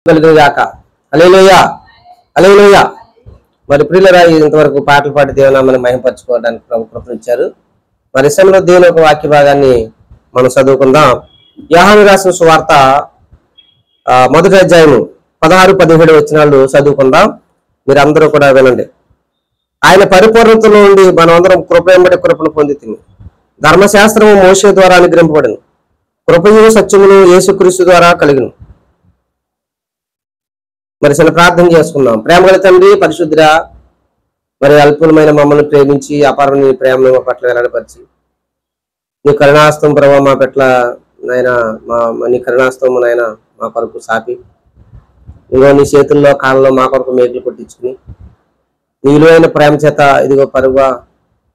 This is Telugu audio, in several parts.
కలుగుగాక. హల్లెలూయా, హల్లెలూయా. మరి ప్రియులరా, ఇంతవరకు పాటలు పాడి దేవుని మహిమపరచుకోవడానికి ప్రభు కృపనిచ్చారు. మరి సమయంలో దేవుని ఒక వాక్య భాగాన్ని మనం చదువుకుందాం. యోహాను రాసిన సువార్త మొదటి అధ్యాయము 16-17 వచనాలు చదువుకుందాం. మీరందరూ కూడా వినండి. ఆయన పరిపూర్ణతలో నుండి మనం అందరం కృప వెంబడి కృపను పొందితిమి. ధర్మశాస్త్రము మోషే ద్వారా అనుగ్రహింపబడెను, కృపయు సత్యమును యేసుక్రీస్తు ద్వారా కలిగిను. మరి చిన్న ప్రార్థన చేసుకుందాం. ప్రేమగల తండ్రి, పరిశుద్ధుడా, మరి అల్పులమైన మమ్మల్ని ప్రేమించి అపారమైన నీ ప్రేమను మా పట్ల వెల్లడిపరిచి నీ కరుణాస్తం ప్రభావ మా పట్ల నాయన నీ కరుణాస్తం నాయన మా కొరకు సాపి ఇదిగో నీ చేతుల్లో కాళ్ళలో మా కొరకు మేకులు కొట్టించుకుని నీ విలువైన ప్రేమ చేత ఇదిగో పరుగా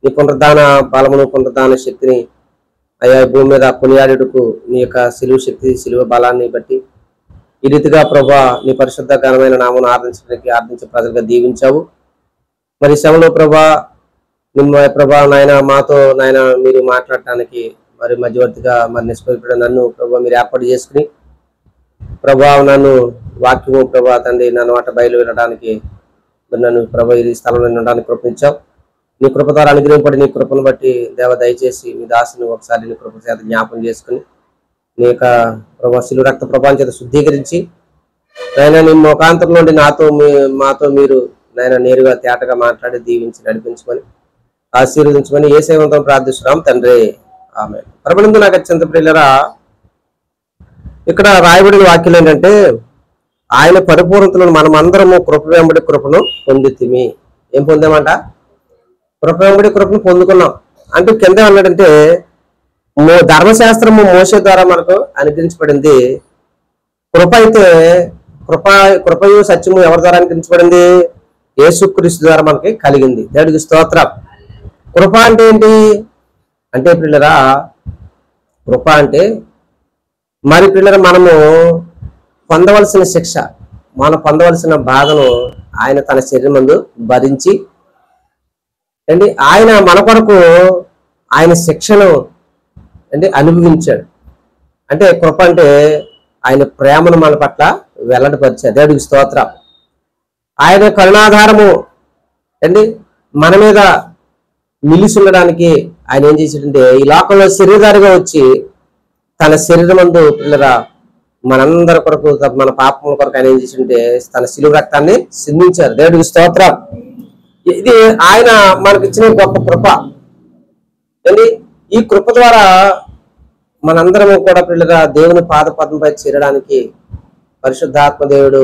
నీ పునరుద్ధాన బలమును పునరుద్ధాన శక్తిని అయ్యా భూమి మీద కొనియాడుటకు నీ యొక్క సిలువ శక్తి సిలువ బలాన్ని బట్టి ఈ రీతిగా ప్రభా నీ పరిశుద్ధ ఘనమైన నామను ఆరాధించే ప్రజలుగా దీవించావు. మరి శ్రమలో ప్రభా ప్రభా నాయన మాతో నాయన మీరు మాట్లాడటానికి మరి మధ్యవర్తిగా మరి నిష్పరిపడ నన్ను ప్రభా మీరు ఏర్పాటు చేసుకుని ప్రభా నన్ను వాక్యము ప్రభా తండ్రి నన్ను వాట బయలు వినడానికి మరి నన్ను ప్రభా ఈ స్థలంలో ఉండడానికి కృపించావు. నీ కృప ద్వారా అనుగ్రహింపడి నీ కృపను బట్టి దేవ దయచేసి మీ దాసుని ఒకసారి నీ కృప చేత జ్ఞాపం చేసుకుని నీ యొక్క ప్రభా శిలువ రక్త ప్రభావం చేత శుద్ధీకరించి నాయన నీ ముఖాంతరం నుండి మాతో మీరు నాయన నేరుగా తేటగా మాట్లాడి దీవించి నడిపించమని ఆశీర్వదించమని యేసేవంతం ప్రార్థిస్తున్నాం తండ్రి, ఆమేన్. ప్రభునందు నాకు అత్యంత ప్రియులరా, ఇక్కడ రాయబడిన వాక్యం ఏంటంటే ఆయన పరిపూర్ణతలను మనమందరము కృప వెంబడి కృపను పొందితిమి. ఏం పొందామంట? కృప వెంబడి కృపను పొందుకున్నాం. అంటే కింద అన్నాడంటే ధర్మశాస్త్రము మోషే ద్వారా మనకు అనుగ్రహించబడింది. కృప అయితే కృపయు సత్యము ఎవరి ద్వారా అనుగ్రహించబడింది? యేసుక్రీస్తు ద్వారా మనకి కలిగింది. దేవుడికి స్తోత్రం. కృప అంటే ఏంటి అంటే పిల్లరా, కృప అంటే మరి పిల్లర మనము పొందవలసిన శిక్ష, మనం పొందవలసిన బాధను ఆయన తన శరీరమందు భరించి అండి ఆయన మన కొరకు ఆయన శిక్షను అనుభవించాడు. అంటే కృప అంటే ఆయన ప్రేమను మన పట్ల వెల్లడిపరిచాడు. దేవుడికి స్తోత్రం. ఆయన కరుణాధారము మన మీద నిలిచి ఉండడానికి ఆయన ఏం చేశాడంటే ఈ లోకంలో శరీరధారిగా వచ్చి తన శరీరమందు పిల్లరా మనందరి కొరకు మన పాపముల కొరకు ఆయన ఏం చేసింటే తన శిలువ రక్తాన్ని సిందించారు. దేవుడికి స్తోత్రం. ఇది ఆయన మనకిచ్చిన గొప్ప కృప. ఈ కృప ద్వారా మనందరము కూడా పిల్లగా దేవుని పాద పద్మపై చేరడానికి పరిశుద్ధాత్మ దేవుడు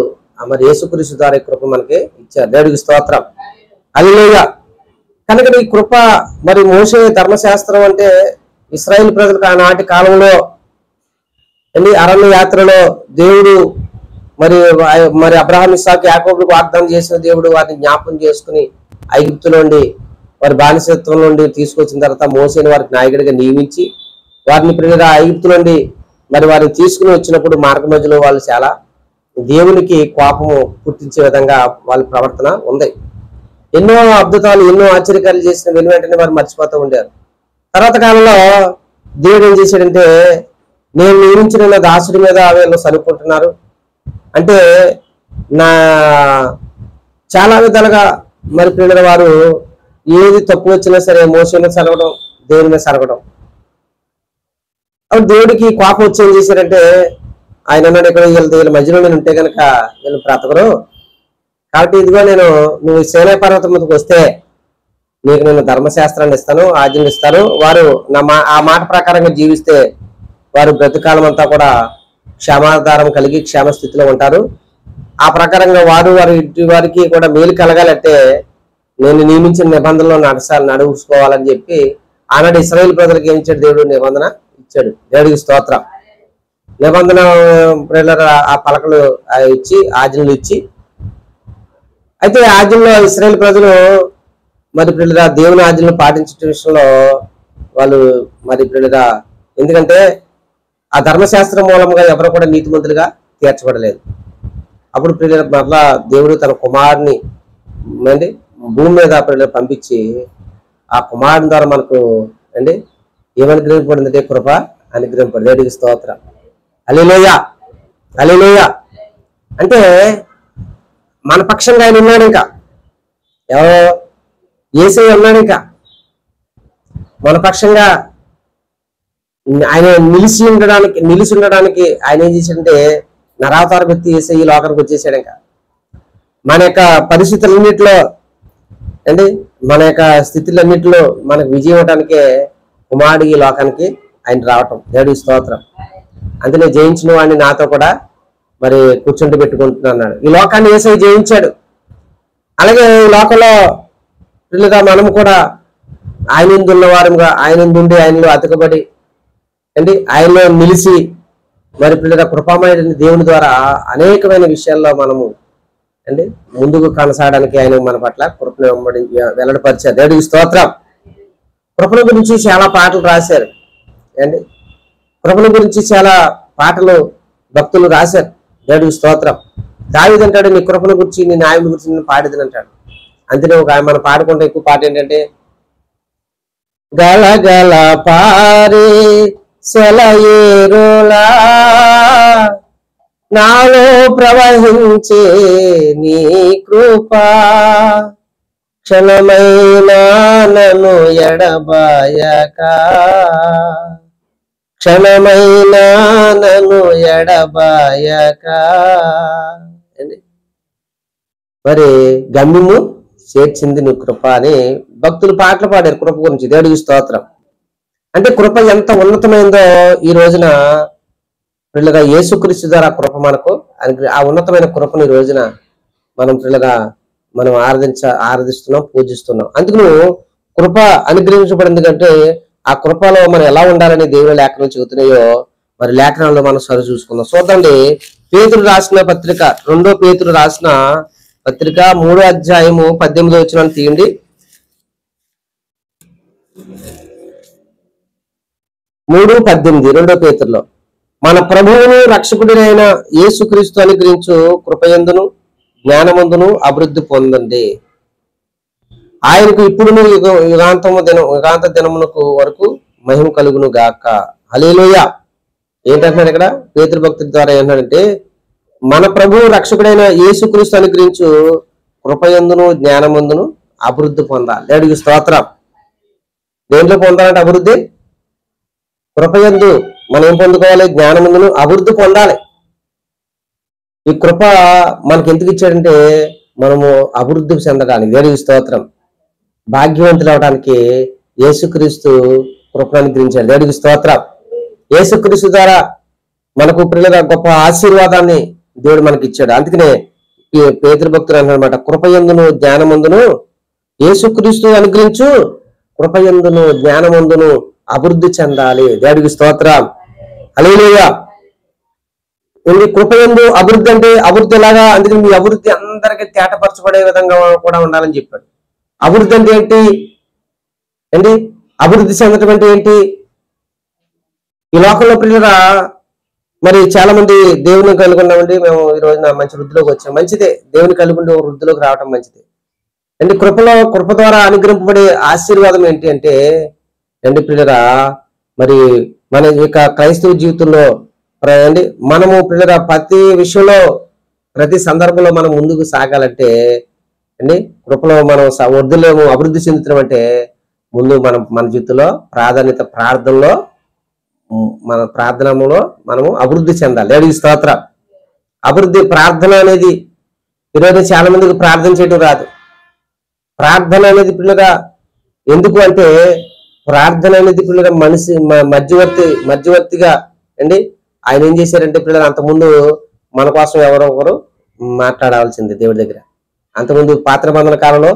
మరి యేసుక్రీస్తు ద్వారా ఈ కృప మనకి ఇచ్చారు. దేవుడికి స్తోత్రం. హల్లెలూయా. కనుక ఈ కృప మరి మోషే ధర్మశాస్త్రం అంటే ఇశ్రాయేల్ ప్రజలకు ఆనాటి కాలంలో అరణ్య యాత్రలో దేవుడు మరి అబ్రహాం ఇస్సాకు యాకోబులకు వాగ్దానం చేసిన దేవుడు వారిని జ్ఞాపకం చేసుకుని ఐగుప్తు నుండి వారి బానిసత్వం నుండి తీసుకొచ్చిన తర్వాత మోసేని వారికి నాయకుడిగా నియమించి వారిని ప్రియులుగా ఐగుప్తు నుండి మరి వారిని తీసుకుని వచ్చినప్పుడు మార్గ మధ్యలో వాళ్ళు చాలా దేవునికి కోపము పుట్టించే విధంగా వాళ్ళ ప్రవర్తన ఉంది. ఎన్నో అద్భుతాలు ఎన్నో ఆశ్చర్యకాలు చేసిన వెంటనే వారు మర్చిపోతూ ఉండారు. తర్వాత కాలంలో దేవుడు ఏం చేశాడంటే నేను నియమించిన నా దాసుడి మీద వీళ్ళు సనుక్కుంటున్నారు అంటే నా చాలా విధాలుగా మరి ప్రియుల వారు ఏది తక్కువ వచ్చినా సరే మోసే మీద సరగడం, దేవుని మీద సరగడం. అప్పుడు దేవుడికి కోపం వచ్చి ఏం చేశారంటే ఆయన అన్నాడు ఇక్కడ వీళ్ళ మధ్యలో నేను ఉంటే కనుక వీళ్ళు బ్రతకరు, కాబట్టి ఇదిగో నువ్వు సేనా పర్వతం మీదకి వస్తే నీకు నేను ధర్మశాస్త్రాన్ని ఇస్తాను, ఆజ్ఞలు ఇస్తాను. వారు ఆ మాట ప్రకారంగా జీవిస్తే వారు బ్రతుకాలం అంతా కూడా క్షమాధారం కలిగి క్షేమ స్థితిలో ఉంటారు. ఆ ప్రకారంగా వారి ఇంటి వారికి కూడా మేలు కలగాలంటే నేను నియమించిన నిబంధనలో నడుచుకోవాలని చెప్పి ఆనాడు ఇశ్రాయేల్ ప్రజలకు ఏం ఇచ్చాడు? దేవుడు నిబంధన ఇచ్చాడు. దేవుడికి స్తోత్రం. నిబంధన ఆ పలకలు ఇచ్చి ఆజ్ఞలు ఇచ్చి అయితే ఆజ్ఞల్లో ఇశ్రాయేల్ ప్రజలు మరి పిల్లగా దేవుని ఆజ్ఞలను పాటించే విషయంలో వాళ్ళు మరి పిల్లగా ఎందుకంటే ఆ ధర్మశాస్త్రం మూలంగా ఎవరు కూడా నీతిమంతులుగా తీర్చబడలేదు. అప్పుడు పిల్లల మరలా దేవుడు తన కుమారుని భూమి మీద పిల్లలు పంపించి ఆ కుమారుని ద్వారా మనకు ఏమనుగ్రహింపబడిందంటే కృప అనుగ్రహింపబడింది. దేవుడికి స్తోత్రం. హల్లెలూయా, హల్లెలూయా. అంటే మన పక్షంగా ఆయన ఉన్నాడు. ఇంకా ఎవరో యేసయ్య ఉన్నాడు. ఇంకా మన పక్షంగా ఆయన నిలిచి ఉండడానికి ఆయన ఏం చేశాడంటే నరావతార వ్యక్తి యేసయ్య ఈ లోకానికి వచ్చేసాడు. ఇంకా మన యొక్క పరిస్థితులన్నింటిలో అండి, మన యొక్క స్థితులన్నింటిలో మనకు విజయం ఇవ్వడానికే కుమారుడు ఈ లోకానికి ఆయన రావటం. దేవుడి స్తోత్రం. అందులో జయించిన వాడిని నాతో కూడా మరి కూర్చుండి పెట్టుకుంటున్నాడు. ఈ లోకాన్ని యేసయ్య జయించాడు. అలాగే ఈ లోకంలో పిల్లగా మనం కూడా ఆయన ఉన్న వారంగా ఆయన ఉండి ఆయనలో అతకబడి అండి ఆయనలో నిలిచి మరి పిల్లగా కృపామయుడైన దేవుని ద్వారా అనేకమైన విషయాల్లో మనము అండి ముందుకు కొనసాగడానికి ఆయన మన పట్ల కృపను వెల్లడిపరిచారు. దేవుడికి స్తోత్రం. కృపణ గురించి చాలా పాటలు రాశారు అండి. కృపణ గురించి చాలా పాటలు భక్తులు రాశారు. దేవుడికి స్తోత్రం. దావీదు అంటాడు, నీ కృపణ గురించి నీ న్యాయం గురించి నేను పాడేదని అంటాడు. అంతేనే ఒక మనం పాడుకుంటే ఎక్కువ పాట ఏంటంటే గలగల పారే సెలయేరులా నాలో ప్రవహించే నీ కృపా క్షణమైనా నన్ను ఎడబాయక క్షణమైనా నన్ను ఎడబాయక మరి గమ్యము చేర్చింది నీ కృప అని భక్తులు పాటలు పాడారు కృప గురించి. దేవుడికి స్తోత్రం. అంటే కృప ఎంత ఉన్నతమైందో ఈ రోజున పిల్లగా యేసుక్రీస్తు ద్వారా కృప మనకు ఆ ఉన్నతమైన కృపను ఈ రోజున మనం పిల్లగా మనం ఆరాధిస్తున్నాం, పూజిస్తున్నాం. అందుకు కృప అనుగ్రహించబడింది కంటే ఆ కృపలో మనం ఎలా ఉండాలని దేవుని లేఖనాలు చెబుతున్నాయో మరి లేఖనాల్లో మనం సరి చూసుకుందాం. చూద్దండి, పేతురు రాసిన పత్రిక 2 పేతురు రాసిన పత్రిక 3వ అధ్యాయము 18వ వచనాన్ని తీయండి. 3:18 2 పేతురులో మన ప్రభువును రక్షకుడినైన యేసుక్రీస్తు అనుగ్రహించు కృపయందును జ్ఞానమందును అభివృద్ధి పొందండి. ఆయనకు ఇప్పుడు యుగాంత దినమునకు వరకు మహిమ కలుగును గాక. హల్లెలూయా. ఏంటంటున్నాడు ఇక్కడ పేతురు భక్తుల ద్వారా ఏంటంటే మన ప్రభువు రక్షకుడైన యేసుక్రీస్తు అనుగ్రహించు కృపయందును జ్ఞానమందును అభివృద్ధి పొందాలి. దేవుడికి స్తోత్రం. దేంట్లో పొందాలంటే అభివృద్ధి? కృపయందు మనం ఏం పొందుకోవాలి? జ్ఞానమందును అభివృద్ధి పొందాలి. ఈ కృప మనకి ఎందుకు ఇచ్చాడంటే మనము అభివృద్ధి చెందడానికి. దేవుడికి స్తోత్రం. భాగ్యవంతులు అవడానికి యేసుక్రీస్తు కృపను అనుగ్రహించాడు. దేవుడికి స్తోత్రం. యేసుక్రీస్తు ద్వారా మనకు పిల్లగా గొప్ప ఆశీర్వాదాన్ని దేవుడు మనకి ఇచ్చాడు. అందుకనే పేతురు భక్తులు అన్నమాట, కృపయందును జ్ఞానమందును యేసుక్రీస్తు అనుగ్రహించు కృపయందును జ్ఞానమందును అభివృద్ధి చెందాలి. దేవుడికి స్తోత్రం. హల్లెలూయా. కృపయందు అభివృద్ధి అంటే అభివృద్ధి ఎలాగా? అందుకని మీ అభివృద్ధి అందరికీ తేటపరచబడే విధంగా కూడా ఉండాలని చెప్పాడు. అభివృద్ధి అంటే ఏంటి అండి? అభివృద్ధి చెందటం అంటే ఏంటి? ఈ లోకంలో పిల్లరా మరి చాలా మంది దేవుని కలుగున్నామండి, మేము ఈ రోజున మంచి వృద్ధిలోకి వచ్చాం. మంచిదే, దేవుని కలుగుండి వృద్ధిలోకి రావటం మంచిదే అండి. కృప ద్వారా అనుగ్రహింపబడే ఆశీర్వాదం ఏంటి అంటే అండి పిల్లరా మరి మన యొక్క క్రైస్తవ జీవితంలో అండి మనము పిల్లరా ప్రతి విషయంలో ప్రతి సందర్భంలో మనం ముందుకు సాగాలంటే అండి కృపలో మనం వృద్ధిలో అభివృద్ధి చెందుతున్నాం అంటే ముందు మన జీవితంలో ప్రాధాన్యత ప్రార్థనలో మన ప్రార్థనలో మనము అభివృద్ధి చెందాలి. దేవుడికి స్తోత్రం. అభివృద్ధి ప్రార్థన అనేది ఈరోజు చాలా మందికి ప్రార్థన చేయడం రాదు. ప్రార్థన అనేది పిల్లగా ఎందుకు అంటే ప్రార్థన అనేది పిల్లగా మనిషి మధ్యవర్తిగా అండి ఆయన ఏం చేశారంటే పిల్లలు అంతకుముందు మన కోసం ఎవరో ఒకరు మాట్లాడాల్సింది దేవుడి దగ్గర. అంతకుముందు పాత్ర బంధన కాలంలో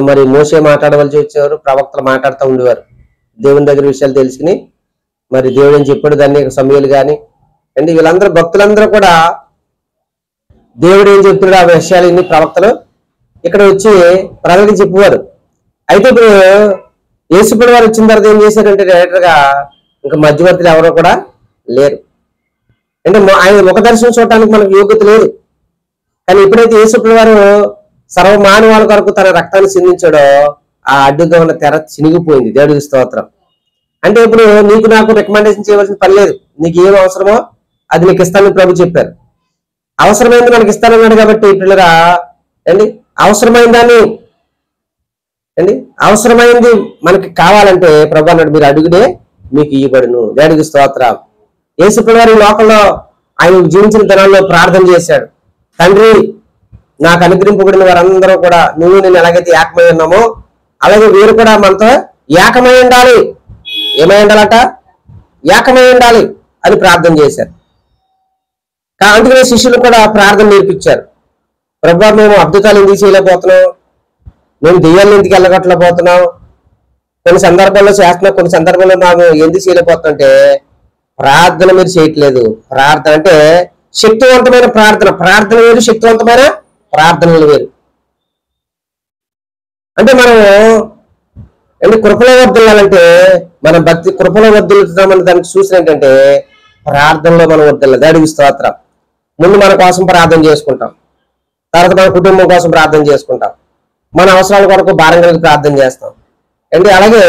మరి మోసే మాట్లాడవలసి వచ్చేవారు, ప్రవక్తలు మాట్లాడుతూ ఉండేవారు. దేవుని దగ్గర విషయాలు తెలుసుకుని మరి దేవుడు ఏం చెప్పాడు దాన్ని సమయాలు కానీ అండి వీళ్ళందరూ భక్తులందరూ కూడా దేవుడు ఏం చెప్తున్నాడు ఆ విషయాలు ఇన్ని ప్రవక్తలు ఇక్కడ వచ్చి ప్రజలకి చెప్పేవారు. అయితే ఇప్పుడు యేసుప్రభు వారు వచ్చిన తర్వాత ఏం చేశారంటే డైరెక్టర్ గా ఇంకా మధ్యవర్తులు ఎవరో కూడా లేరు. అంటే ఆయన ముఖ దర్శనం చూడటానికి మనకు యోగ్యత లేదు. కానీ ఎప్పుడైతే యేసుప్రభు వారు సర్వమానవాళి కొరకు తన రక్తాన్ని చిందించాడో ఆ అడ్డుగా ఉన్న తెర చినిగిపోయింది. దేవుడికి స్తోత్రం. అంటే ఇప్పుడు నీకు నాకు రికమెండేషన్ చేయవలసిన పని లేదు. నీకు ఏం అవసరమో అది నీకు ఇస్తానని ప్రభు చెప్పారు. అవసరమైంది మనకి ఇస్తానన్నాడు కాబట్టి పిల్లరా అండి, అవసరమైన దాన్ని అండి, అవసరమైంది మనకి కావాలంటే ప్రభు అన్నాడు మీరు అడుగుడే మీకు ఇవ్వబడును. దేవుడికి స్తోత్రం. యేసుప్రభువు వారు ఈ లోకంలో ఆయన జీవించిన దినాల్లో ప్రార్థన చేశాడు, తండ్రి నాకు అనుగ్రహింపబడిన వారందరూ కూడా నువ్వు నేను ఎలాగైతే ఏకమై ఉన్నామో అలాగే వీరు కూడా మనతో ఏకమై ఉండాలి. ఏమై ఉండాలట? ఏకమై ఉండాలి అని ప్రార్థన చేశారు. అందుకనే శిష్యులు కూడా ప్రార్థన నేర్పించారు. ప్రభు మేము అద్భుతాలు ఎందుకు చేయలేకపోతున్నాం, మేము దెయ్యాలను ఎందుకు వెళ్ళగట్టలేకపోతున్నాం, కొన్ని సందర్భాల్లో చేస్తున్నాం, కొన్ని సందర్భాల్లో మేము ఎందుకు చేయలేకపోతున్నాం అంటే ప్రార్థన మీరు చేయట్లేదు. ప్రార్థన అంటే శక్తివంతమైన ప్రార్థన, ప్రార్థన వేరు, శక్తివంతమైన ప్రార్థనలు వేరు. అంటే మనం కృపలో వర్దిల్లాలంటే మనం భక్తి కృపలో వర్దిల్లుతున్నామని దానికి సూచన ఏంటంటే ప్రార్థనలో మనం వర్దిల్లాలి. దేవుడికి స్తోత్రం. ముందు మన కోసం ప్రార్థన చేసుకుంటాం, తర్వాత మన కుటుంబం కోసం ప్రార్థన చేసుకుంటాం, మన అవసరాల కొరకు భారం కలిగి ప్రార్థన చేస్తాం అండి. అలాగే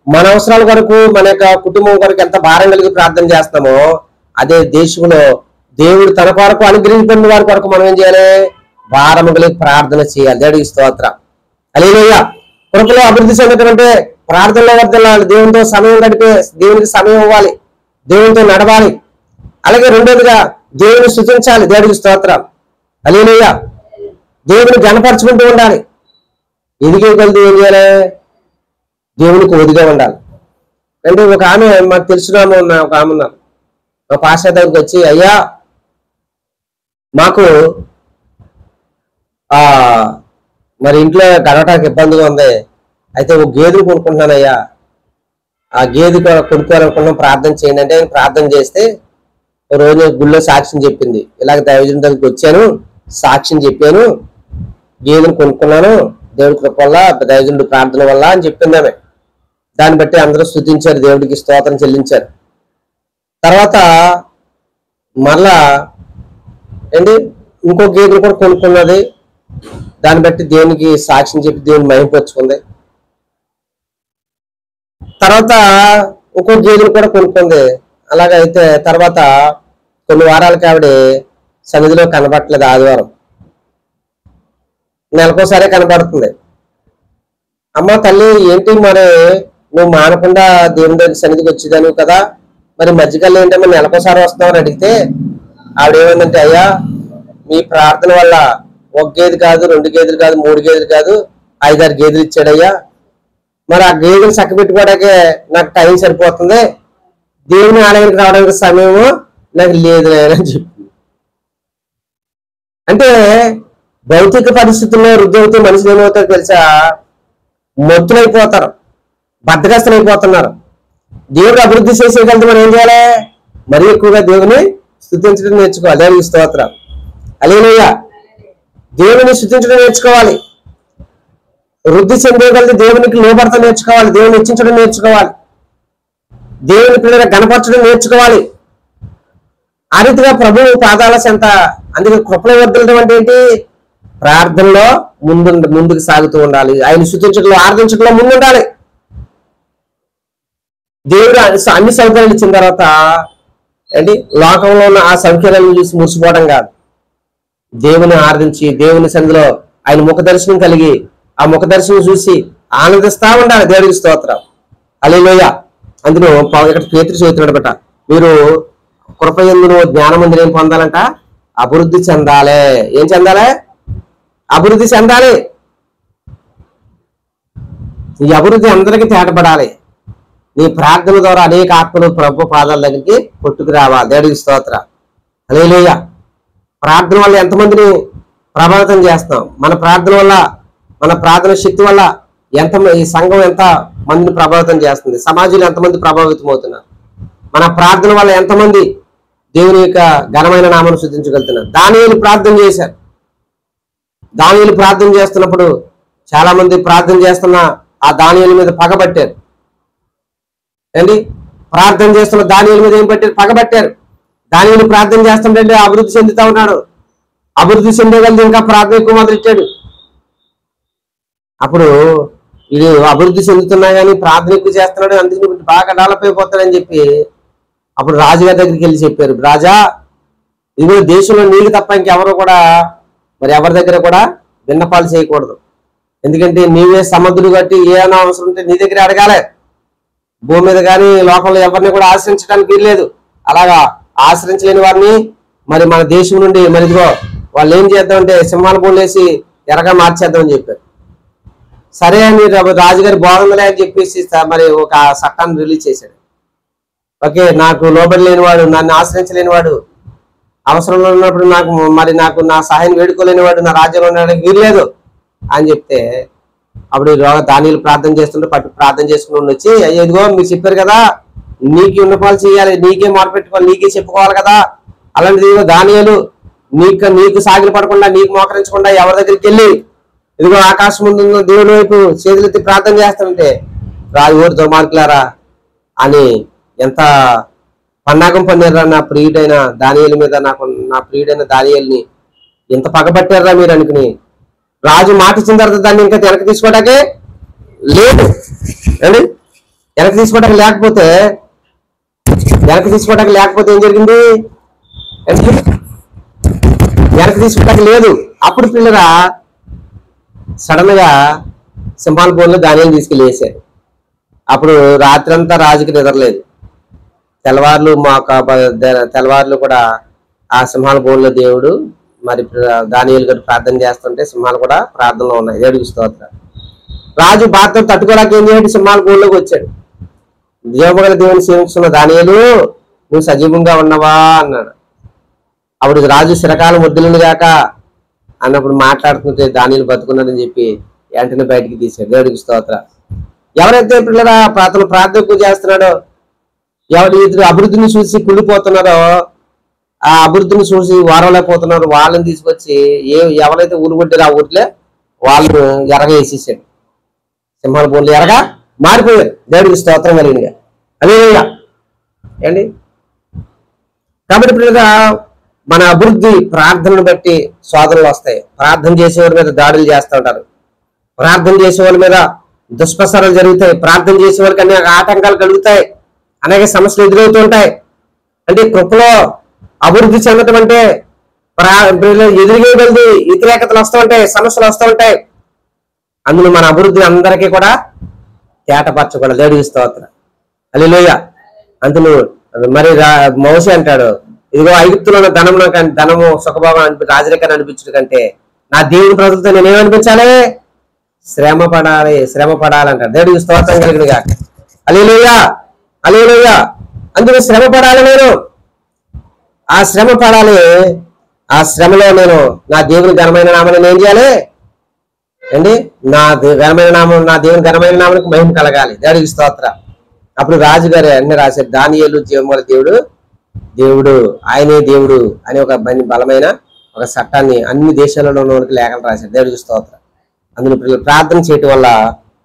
మన అవసరాల కొరకు మన యొక్క కుటుంబం కొరకు ఎంత భారం కలిగి ప్రార్థన చేస్తామో అదే దేశంలో దేవుడు తన కొరకు అనుగ్రహించిన వారి కొరకు మనం ఏం చేయాలి? భారం కలిగి ప్రార్థన చేయాలి. దేవుడికి స్తోత్రం. హల్లెలూయా. కృపలో అభివృద్ధి చెందటంటే ప్రార్థనలో వర్ధిల్లాలి, దేవునితో సమయం గడిపే, దేవునికి సమయం ఇవ్వాలి, దేవునితో నడవాలి. అలాగే రెండోదిగా దేవుని స్తుతించాలి. దేవుడికి స్తోత్రం. హల్లెలూయా. దేవుని గణపరచుకుంటూ ఉండాలి. ఎదిగే కొలది ఏం చేయాలి? దేవునికి ఒదిగా ఉండాలి. అంటే ఒక ఆమె మాకు తెలిసిన ఒక ఆమె ఉన్నారు, మా పాస్టర్ దగ్గరికి వచ్చి అయ్యా మాకు మరి ఇంట్లో గడవటానికి ఇబ్బందిగా ఉంది, అయితే ఒక గేదెలు కొనుక్కుంటున్నానయ్యా, ఆ గేదె కొనుక్కోవాలనుకున్నాం, ప్రార్థన చేయండి అంటే ప్రార్థన చేస్తే రోజు గుళ్ళో సాక్ష్యం చెప్పింది. ఇలాగ దైవజనుడి దగ్గరికి వచ్చాను, సాక్ష్యం చెప్పాను, గేదెను కొనుక్కున్నాను దేవుడి కృప వల్ల, దైవజనుడి ప్రార్థన వల్ల అని చెప్పింది ఆమె. దాన్ని బట్టి అందరూ స్తుతించారు, దేవుడికి స్తోత్రం చెల్లించారు. తర్వాత మళ్ళా ఇంకో గేదెను కూడా కొనుక్కున్నది, దాన్ని బట్టి దేవునికి సాక్ష్యం చెప్పి దేవుని మహిమపరుచుకుంది. తర్వాత ఇంకో గేదెను కూడా కొనుక్కుంది. అలాగైతే తర్వాత కొన్ని వారాలకి ఆవిడ సన్నిధిలో కనబడట్లేదు. ఆదివారం నెలకోసారే కనబడుతుంది. అమ్మ తల్లి ఏంటి మరి నువ్వు మానకుండా దేవుని దగ్గర సన్నిధికి వచ్చేదాను కదా, మరి మధ్యకాలం ఏంటమ్మా నెలకోసారి వస్తామని అడిగితే ఆవిడ ఏమైందంటే అయ్యా మీ ప్రార్థన వల్ల ఒక గేదె కాదు, 2 గేదెలు కాదు, 3 గేదెలు కాదు, 5-6 గేదెలు ఇచ్చాడయ్యా. మరి ఆ గేదెలు చక్క పెట్టుకోవడానికే నాకు టైం సరిపోతుంది, దేవుని ఆలయానికి రావడానికి సమయము నాకు లేదు అని చెప్పింది. అంటే భౌతిక పరిస్థితుల్లో వృద్ధి మనుషులు ఏమవుతారో తెలుసా? మొత్తులైపోతారు, బద్దగస్తులు అయిపోతున్నారు. దేవుడు అభివృద్ధి చేసేయగలిగితే మనం ఏం చేయాలి? మరీ ఎక్కువగా దేవుని స్తుతించడం నేర్చుకోవాలి. దేవునికి స్తోత్రం. హల్లెలూయా. దేవుని స్తుతించడం నేర్చుకోవాలి. వృద్ధి చెందేయగలిగితే దేవునికి లోబడత నేర్చుకోవాలి, దేవుని హెచ్చించడం నేర్చుకోవాలి, దేవుని పిల్లల గణపరచడం నేర్చుకోవాలి. ఆ రీతిగా ప్రభువు పాదాల చెంత. అందుకే కృపలో వర్ధిల్లడం అంటే ఏంటి? ప్రార్థనలో ముందుకు సాగుతూ ఉండాలి, ఆయన స్తుతించడంలో ఆరాధించడంలో ముందుండాలి. దేవుడు అన్ని సౌకర్యాలు ఇచ్చిన తర్వాత లోకంలో ఉన్న ఆ సౌకర్యాలను చూసి మురిసిపోవడం కాదు, దేవుని ఆరాధించి దేవుని సన్నిధిలో ఆయన ముఖ దర్శనం కలిగి ఆ ముఖ దర్శనం చూసి ఆనందిస్తా ఉండాలి. దేవుడికి స్తోత్రం. హల్లెలూయా. అందులో ఇక్కడ పేతురు చెబుతున్నాడు బట, మీరు కృప యందును జ్ఞానమందును ఏం పొందాలంట? అభివృద్ధి చెందాలి. ఏం చెందాలి? అభివృద్ధి చెందాలి. ఈ అభివృద్ధి అందరికీ తేటపడాలి. నీ ప్రార్థన ద్వారా అనేక ఆత్మలు ప్రభు పాదాల దగ్గరికి కొట్టుకు రావాలి. దేవుడికి స్తోత్రం. హల్లెలూయా. ప్రార్థన వల్ల ఎంతమందిని ప్రభావితం చేస్తాం? మన ప్రార్థన వల్ల, మన ప్రార్థన శక్తి వల్ల ఈ సంఘం ఎంత మందిని ప్రభావితం చేస్తుంది, సమాజంలో ఎంతమంది ప్రభావితం అవుతున్నారు, మన ప్రార్థన వల్ల ఎంతమంది దేవుని యొక్క ఘనమైన నామాన్ని స్తుతించగలుగుతున్నారు. దానియేలు ప్రార్థన చేశారు. దానియేలు ప్రార్థన చేస్తున్నప్పుడు చాలా మంది ప్రార్థన చేస్తున్న ఆ దానియేలు మీద పగబట్టారు. ప్రార్థన చేస్తున్న దానియేలు మీద ఏం పెట్టారు? పగబట్టారు. దానియేలు ప్రార్థన చేస్తుంటే అభివృద్ధి చెందుతా ఉన్నాడు. అభివృద్ధి చెందగలిగి ఇంకా ప్రార్థన ఎక్కువ మొదలెట్టాడు. అప్పుడు ఇది అభివృద్ధి చెందుతున్నా కానీ ప్రార్థన ఎక్కువ చేస్తున్నాడు, అందుకని బాగా డెవలప్ అయిపోతాడని చెప్పి అప్పుడు రాజుగారి దగ్గరికి వెళ్ళి చెప్పారు, రాజా ఇదిగో దేశంలో నీకు తప్ప ఇంకెవరు కూడా మరి ఎవరి దగ్గర కూడా విన్నపాలు చేయకూడదు. ఎందుకంటే నీవే సముద్రుడు కట్టి ఏమైనా అవసరం ఉంటే నీ దగ్గర అడగాలి. భూమి మీద కానీ లోకంలో ఎవరిని కూడా ఆశ్రయించడానికి వీల్లేదు. అలాగా ఆశ్రయించలేని వారిని మరి మన దేశం నుండి మరి ఇదిగో వాళ్ళు ఏం చేద్దామంటే సింహాల బోన్లేసి ఎరగా మార్చేద్దామని చెప్పారు. సరే అని రాజుగారి బాగుందిలే అని చెప్పేసి మరి ఒక చట్టాన్ని రిలీజ్ చేశాడు. ఓకే, నాకు లోబడి లేనివాడు, నన్ను ఆశ్రయించలేనివాడు, అవసరంలో ఉన్నప్పుడు నాకు నా సహాయం వేడుకోలేనివాడు నా రాజ్యంలో ఉండడానికి వీల్లేదు అని చెప్తే, అప్పుడు దానిలు ప్రార్థన చేస్తుంటే ప్రార్థన చేసుకుని వచ్చి, అయ్యో ఇదిగో మీరు చెప్పారు కదా నీకు ఉన్నపాలు చేయాలి, నీకే మొరపెట్టుకోవాలి, నీకే చెప్పుకోవాలి కదా, అలాంటిది దానియాలు నీకు సాగిలు పడకుండా నీకు మోకరించకుండా ఎవరి దగ్గరికి వెళ్ళి ఇదిగో ఆకాశం ముందు దేవుని వైపు చేతులెత్తి ప్రార్థన చేస్తానంటే రాజు ఊరు దుర్మార్గులారా అని ఎంత పన్నాగం పొందారా నా ప్రియుడైన దానియేలు మీద, నా ప్రియుడైన దానియేలుని ఎంత పగబట్టారా మీరు అనుకుని రాజు మాట ఇచ్చిన తర్వాత దాన్ని ఇంకా వెనక్కి తీసుకోవడానికే లేదు అండి. వెనక్కి తీసుకోవడానికి లేకపోతే ఏం జరిగింది? వెనక్కి తీసుకోవడానికి లేదు. అప్పుడు పిల్లరా సడన్ గా సింహాల బోన్లో దానియేలు తీసుకెళ్ళి వేశారు. అప్పుడు రాత్రంతా రాజుకి నిద్రలేదు. తెల్లవార్లు కూడా ఆ సింహాల బోన్లో దేవుడు మరి దానియేలు గారు ప్రార్థన చేస్తుంటే సింహాలు కూడా ప్రార్థనలో ఉన్నాయి. దేవుడికి స్తోత్రం. రాజు బాధతో తట్టుకోవడానికి ఏం చేయాలి? సింహాల బోన్లోకి వచ్చాడు. జీవగల దేవుని సేవిస్తున్న దానియేలు నువ్వు సజీవంగా ఉన్నవా అన్నాడు. అప్పుడు రాజు చిరకాలం వద్దులను గాక అన్నప్పుడు మాట్లాడుతుంటే దానియేలు బతుకున్నాడని చెప్పి వెంటనే బయటికి తీశాడు. దేవుడికి స్తోత్రం. ఎవరైతే పిల్లల ప్రార్థన చేస్తున్నాడో, ఎవరి ఇద్దరు అభివృద్ధిని చూసి కుళ్ళిపోతున్నారో, ఆ అభివృద్ధిని చూసి వారలేకపోతున్నారు, వాళ్ళని తీసుకొచ్చి ఎవరైతే ఊరు కొట్టారో ఆ ఊర్లే వాళ్ళు ఎరగా వేసేసాడు. సింహాల బోన్లు ఎరగా మారిపోయారు. దేవుడికి స్తోత్రం కలిగినగా అదే ఏండి. కాబట్టి పిల్లగా మన అభివృద్ధి ప్రార్థనను బట్టి శోధనలు వస్తాయి. ప్రార్థన చేసేవారి మీద దాడులు చేస్తూ ఉంటారు. ప్రార్థన చేసే వాళ్ళ మీద దుష్ప్రసారాలు జరుగుతాయి. ప్రార్థన చేసే వాళ్ళకి అనేక ఆటంకాలు కలుగుతాయి, అనేక సమస్యలు ఎదురవుతూ ఉంటాయి. అంటే కృపలో అభివృద్ధి చెందటం అంటే ఎదురుగే వెళ్తే వ్యతిరేకతలు వస్తూ ఉంటాయి, సమస్యలు వస్తూ ఉంటాయి. అందులో మన అభివృద్ధి అందరికీ కూడా తేటపరచకూడదు. దేవుడికి స్తోత్రం. హల్లెలూయా. అందులో మరి మోషే అంటాడు, ఇదిగో ఐగుప్తులో ఉన్న ధనము సుఖభోగం రాజరికాన్ని అనిపించడం కంటే నా దేవుని ప్రజలతో నేనేమనిపించాలి? శ్రమ పడాలంటాడు. దేవుడికి స్తోత్రం కలిగినగా. హల్లెలూయా, హల్లెలూయా. అందులో శ్రమ పడాలి. నేను ఆ శ్రమ పడాలి. ఆ శ్రమలో నేను నా దేవుని ఘనమైన నామాన్ని ఏం చేయాలి అండి? నా దేవుని ఘనమైన నామానికి మహిమ కలగాలి. దేవుడికి స్తోత్రం. అప్పుడు రాజుగారు అన్ని రాశారు, దానియేలు జీవముగల దేవుడు ఆయనే దేవుడు అని ఒక బలమైన ఒక చట్టాన్ని అన్ని దేశాలలో ఉన్న లేఖలు రాశారు. దేవుడికి స్తోత్రం. అందులో ప్రార్థన చేయటం వల్ల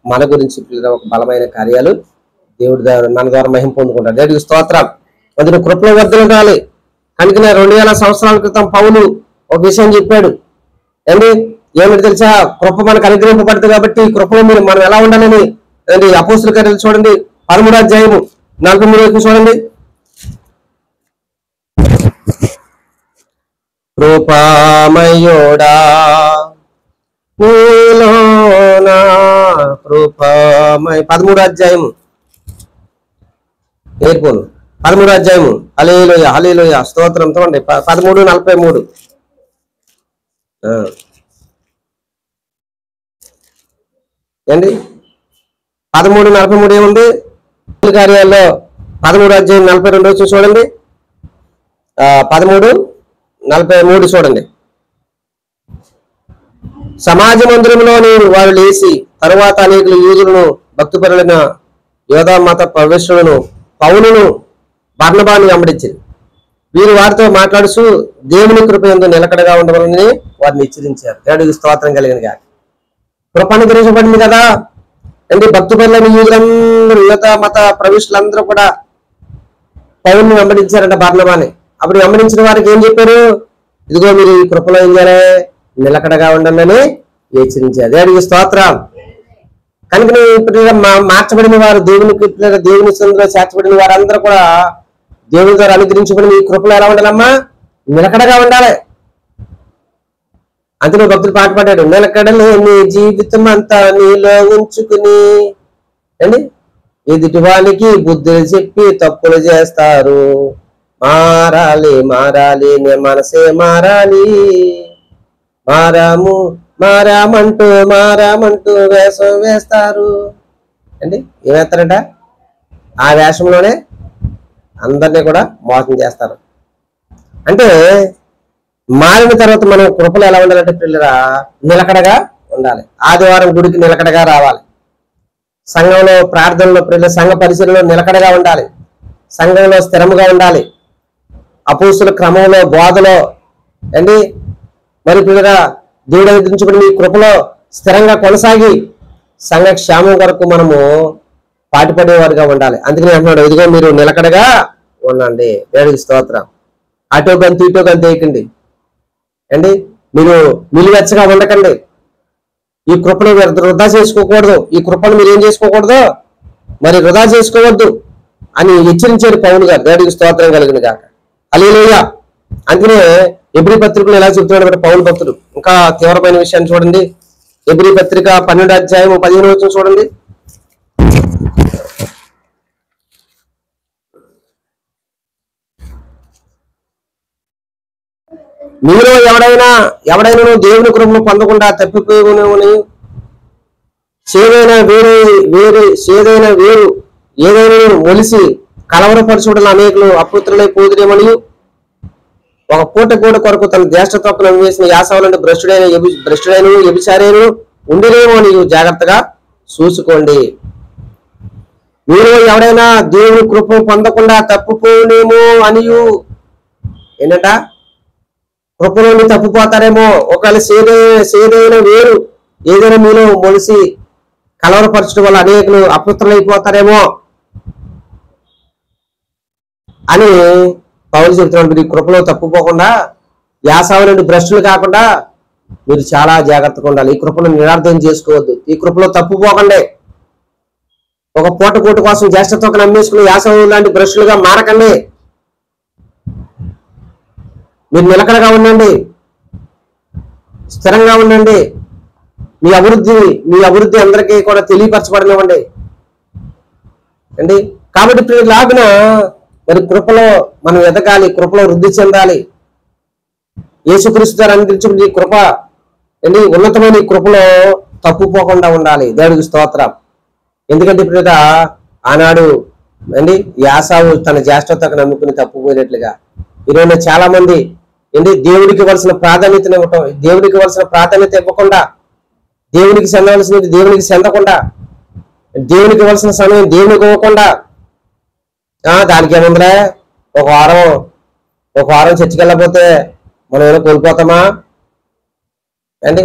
మన గురించి ఒక బలమైన కార్యాలు దేవుడి మన ద్వారా మహిమ పొందుకుంటారు. దేవుడికి స్తోత్రం. అందులో కృపలో వర్ధలు కావాలి. కనుక 2000 సంవత్సరాల క్రితం పౌలు ఒక విషయం చెప్పాడు ఏంటి? ఏమిటి తెలుసా? కృప మనకు అనుగ్రహింపబడుతుంది కాబట్టి ఈ కృపలో మనం ఎలా ఉండాలని అపోస్తుల కార్యాలు చూడండి, 13వ అధ్యాయము 43 చూడండి. కృపామయోడా నీలోనా కృపామయ 13వ అధ్యాయము ఏర్పోను 13వ అధ్యాయము. హల్లెలూయా, హల్లెలూయా, స్తోత్రం. చూడండి 13:43 ఏండి 13:43 ఏముంది? కార్యాల్లో 13వ అధ్యాయం 42 చూడండి. 13:43 చూడండి. సమాజ మందిరంలోని వారు లేచి తరువాత అనేకులు యూదులను భక్తిపరులైన యోధా మత ప్రవేశులను పౌలును బర్నబాను వెంబడించింది. వీరు వారితో మాట్లాడుతూ దేవుని కృప యందు నిలకడగా ఉండవాలని వారిని హెచ్చరించారు. దేవుడికి స్తోత్రం కలిగిన గాక. కృప అనుగ్రహించబడింది కదా అండి. భక్తిపరులైన యూదులందరూ యోధా మత ప్రవేశులందరూ కూడా పౌలుని వెంబడించారంట, బర్నబాని. అప్పుడు వెంబడించిన వారికి ఏం చెప్పారు? ఇదిగో మీరు ఈ కృపలో ఏం చేయాలి? నిలకడగా ఉండండి అని హెచ్చరించారు. దేవుడికి స్తోత్రం. కనుక మార్చబడిన వారు దేవుని సందులో చేర్చబడిన వారందరూ కూడా దేవుని ద్వారా అనుగ్రహించబడిన ఈ కృపలో ఎలా ఉండాలమ్మా? నిలకడగా ఉండాలి. అందులో భక్తుడు పాట పాడాడు, నిలకడలేని జీవితం అంతా నీలో ఉంచుకుని అండి ఎదుటి వాళ్ళకి బుద్ధులు చెప్పి తప్పులు చేస్తారు. మారాలి మారాలి నే మనసే మారాలి, మారామంటూ వేషం వేస్తారు అండి. ఏమేస్తారట? ఆ వేషంలోనే అందరినీ కూడా మోసం చేస్తారు. అంటే మారిన తర్వాత మనం కృపలు ఎలా ఉండాలంటే పిల్లరా నిలకడగా ఉండాలి. ఆదివారం గుడికి నిలకడగా రావాలి. సంఘంలో ప్రార్థనలో పిల్లల సంఘ పరిచయంలో నిలకడగా ఉండాలి. సంఘంలో స్థిరముగా ఉండాలి. అపోస్తుల క్రమంలో బోధలో అండి మరి పిల్లరా దేవుడు ఎదురించుకుని మీ కృపలో స్థిరంగా కొనసాగి సంఘ క్షేమం కొరకు మనము పాటుపడేవారుగా ఉండాలి. అందుకని అంటున్నాడు, ఇదిగో మీరు నిలకడగా ఉండండి. దేవుడికి స్తోత్రం. అటో గంతు ఇటో గంతు వేయకండి అండి. మీరు నిలువెచ్చగా ఉండకండి. ఈ కృపను మీరు వృధా చేసుకోకూడదు. ఈ కృపను మీరు ఏం చేసుకోకూడదు, మరి వృధా చేసుకోవద్దు అని హెచ్చరించాడు పౌలు గారు. దేవుడికి స్తోత్రం కలిగిన కాక. హల్లెలూయా. అందుకనే ఎబ్రీ పత్రికలు ఎలా చెప్తున్నాడు పౌలు భక్తుడు. ఇంకా తీవ్రమైన విషయాన్ని చూడండి. ఎబ్రీ పత్రిక 12వ అధ్యాయం 15వ వచనం చూడండి. మీలో ఎవడైనా దేవుని కృపను పొందకుండా తప్పిపోయి సేదైన వేరు ఏదైనా మొలిసి కలవరపరచుకోవడం అనేకులు అపుత్రులై పోదురేమని ఒక పూట కూడా కొరకు తన జ్యేష్ఠత్వను వేసిన యాసవులను భ్రష్టుడైన వ్యభిచారైన ఉండినేమో అని జాగ్రత్తగా చూసుకోండి. మీరు ఎవడైనా దేవుని కృపను పొందకుండా తప్పిపోనేమో అనియు ఏంటంట, కృప నుండి తప్పిపోతారేమో. ఒకవేళ సేదైన వేరు ఏదైనా మీలో మొలిసి కలవరపరచడం వల్ల అనేకులు అపుత్రులైపోతారేమో అని పౌలు చెప్తున్నాడు. మీరు ఈ కృపలో తప్పుపోకుండా యాసావు నుండి భ్రష్టులు కాకుండా మీరు చాలా జాగ్రత్తగా ఉండాలి. ఈ కృపను నిరార్థం చేసుకోవద్దు. ఈ కృపలో తప్పుపోకండి. ఒక పూట కోటి కోసం జ్యేష్ఠత్వం నమ్మేసుకుని యాసావు లాంటి భ్రష్టులుగా మారకండి. మీరు నిలకడగా ఉండండి, స్థిరంగా ఉండండి. మీ అభివృద్ధి అందరికీ కూడా తెలియపరచబడనివ్వండి అండి. కాబట్టి లాగున మరి కృపలో మనం ఎదగాలి, కృపలో వృద్ధి చెందాలి. యేసుక్రీస్తు గారు అందించుకుని ఈ కృప అండి ఉన్నతమైన ఈ కృపలో తప్పుపోకుండా ఉండాలి. దేవుడికి స్తోత్రం. ఎందుకంటే ఇప్పుడు ఆనాడు అండి యాసావు తన జ్యేష్ఠతకు నమ్ముకుని తప్పుపోయినట్లుగా ఈరోజు చాలా మంది ఏంటి దేవుడికి ఇవ్వాల్సిన ప్రాధాన్యత ఇవ్వకుండా, దేవునికి చెందవలసినది దేవునికి చెందకుండా, దేవునికి ఇవ్వాల్సిన సమయం దేవునికి ఇవ్వకుండా దానికి ఏముందిలే ఒక వారం చర్చికి వెళ్ళకపోతే మనం ఏమైనా కోల్పోతామా అండి.